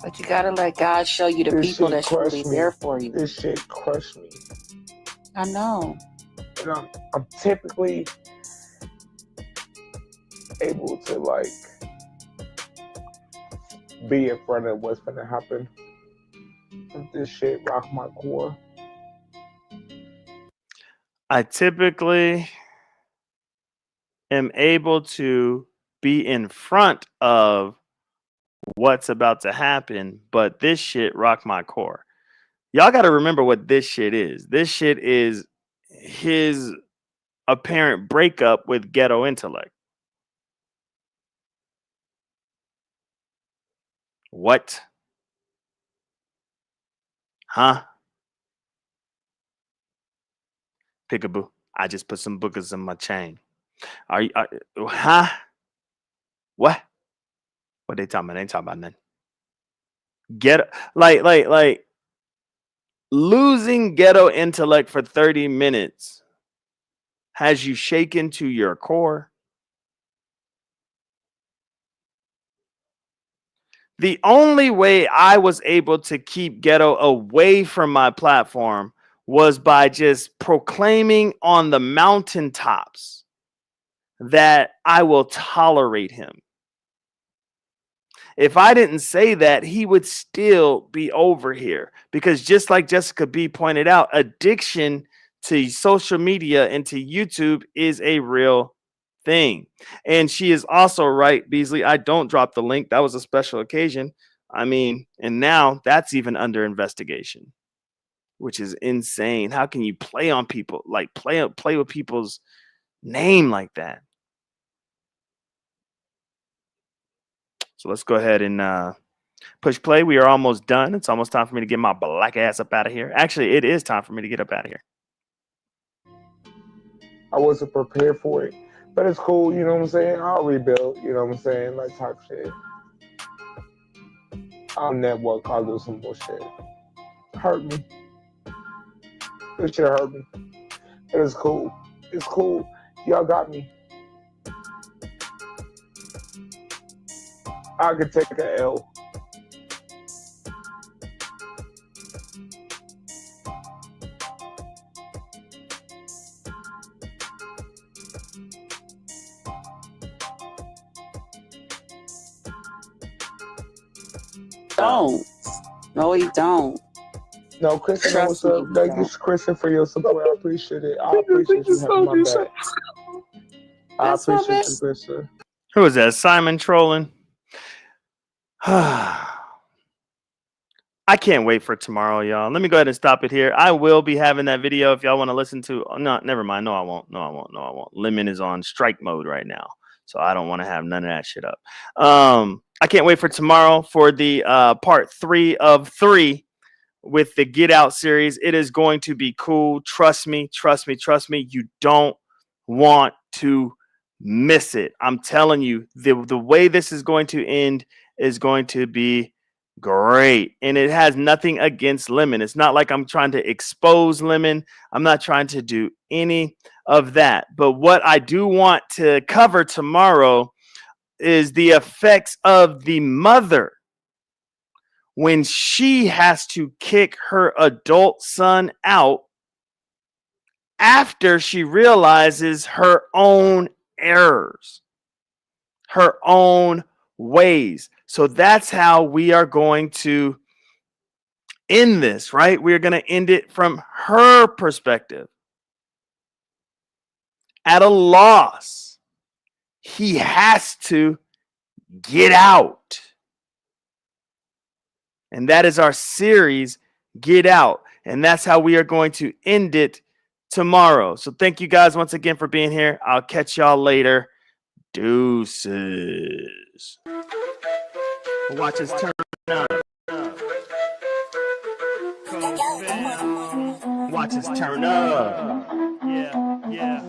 Speaker 6: But you gotta let God show you the people that's really there for you.
Speaker 1: This shit crushed me.
Speaker 6: I know.
Speaker 1: And I'm typically able to like be in front of what's gonna happen. But this shit rock my core.
Speaker 4: I typically am able to be in front of what's about to happen, but this shit rocked my core. Y'all got to remember what this shit is. This shit is his apparent breakup with ghetto intellect. What? Huh? Peekaboo. I just put some boogers in my chain. Are you? Huh? What? What they talking about? They ain't talking about nothing. Ghetto, like losing ghetto intellect for 30 minutes has you shaken to your core. The only way I was able to keep ghetto away from my platform was by just proclaiming on the mountaintops that I will tolerate him. If I didn't say that, he would still be over here, because just like Jessica B pointed out, addiction to social media and to YouTube is a real thing. And she is also right, Beasley. I don't drop the link. That was a special occasion. I mean, and now that's even under investigation, which is insane. How can you play on people, like play with people's name like that? So let's go ahead and push play. We are almost done. It's almost time for me to get my black ass up out of here. Actually, it is time for me to get up out of here.
Speaker 1: I wasn't prepared for it, but it's cool. You know what I'm saying? I'll rebuild. You know what I'm saying? Like talk shit. I'll network. I'll do some bullshit. Hurt me. This shit hurt me. But it's cool. It's cool. Y'all got me. I could take an L.
Speaker 6: Don't. No, he don't.
Speaker 1: No, Kristen,
Speaker 6: Trust
Speaker 1: what's up?
Speaker 6: me,
Speaker 1: Thank you, Kristen, for your support. I appreciate it. I appreciate you having my back. I
Speaker 6: That's my
Speaker 1: appreciate you,
Speaker 6: best.
Speaker 1: Kristen.
Speaker 4: Who is that? Simon trolling? I can't wait for tomorrow, y'all. Let me go ahead and stop it here. I will be having that video if y'all want to listen to. Oh, no, never mind. No, I won't. No, I won't. No, I won't. Lemon is on strike mode right now, so I don't want to have none of that shit up. I can't wait for tomorrow for the part 3 of 3 with the Get Out series. It is going to be cool. Trust me. Trust me. Trust me. You don't want to miss it. I'm telling you, the way this is going to end is going to be great. And it has nothing against Lemon. It's not like I'm trying to expose Lemon. I'm not trying to do any of that. But what I do want to cover tomorrow is the effects of the mother when she has to kick her adult son out after she realizes her own errors, her own ways. So that's how we are going to end this, right? We're going to end it from her perspective. At a loss, he has to get out. And that is our series, Get Out. And that's how we are going to end it tomorrow. So thank you guys once again for being here. I'll catch y'all later. Deuces. Watch us turn up. Watch us turn up. Yeah.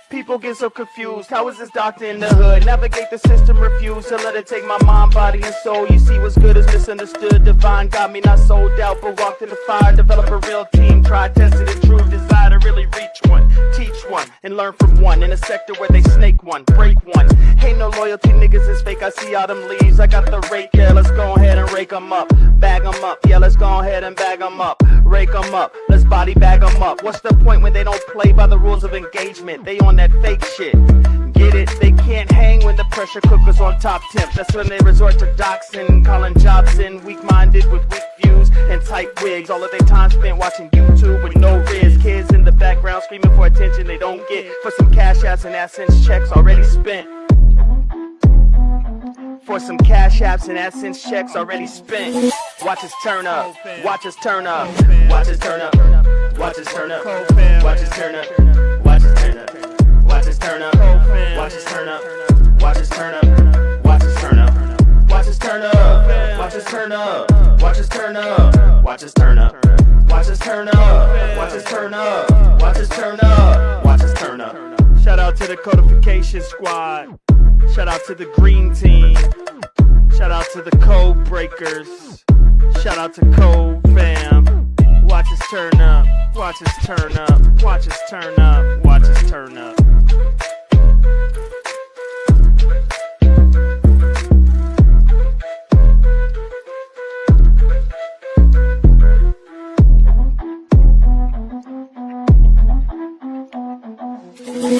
Speaker 4: People get so confused. How is this doctor in the hood? Navigate the system, refuse to let it take my mind, body, and soul. You see what's good is misunderstood. Divine got me not sold out, but walked in the fire. Develop a real team. Try tested it true. Desire to really reach one, teach one, and learn from one. In a sector where they snake one, break one. Ain't no loyalty, niggas is fake. I see all them leaves. I got the rake, yeah. Let's go ahead and rake them up. Bag them up, yeah. Let's go ahead and bag them up. Rake them up. Let's body bag them up. What's the point when they don't play by the rules of engagement? They on that fake shit. Get it? They can't hang when the pressure cooker's on top temp. That's when they resort to doxing, calling jobs in, weak-minded with weak views and tight wigs. All of their time spent watching YouTube with no riz. Kids in the background screaming for attention they don't get. For some cash outs and AdSense checks already spent. For for some cash apps and AdSense checks already spent. Watch us turn up. Watch us turn up. Watch us turn up. Watch us turn up. Watch us turn up. Watch us turn up. Watch us turn up. Watch us turn up. Watch us turn up. Watch us turn up. Watch us turn up. Watch us turn up. Watch us turn up. Watch us turn up. Watch us turn up. Watch us turn up. Watch us turn up. Watch us turn up. Shout out to the codification squad. Shout out to the green team. Shout out to the code breakers. Shout out to code fam. Watch us turn up. Watch us turn up. Watch us turn up. Watch us turn up.
Speaker 7: Yeah.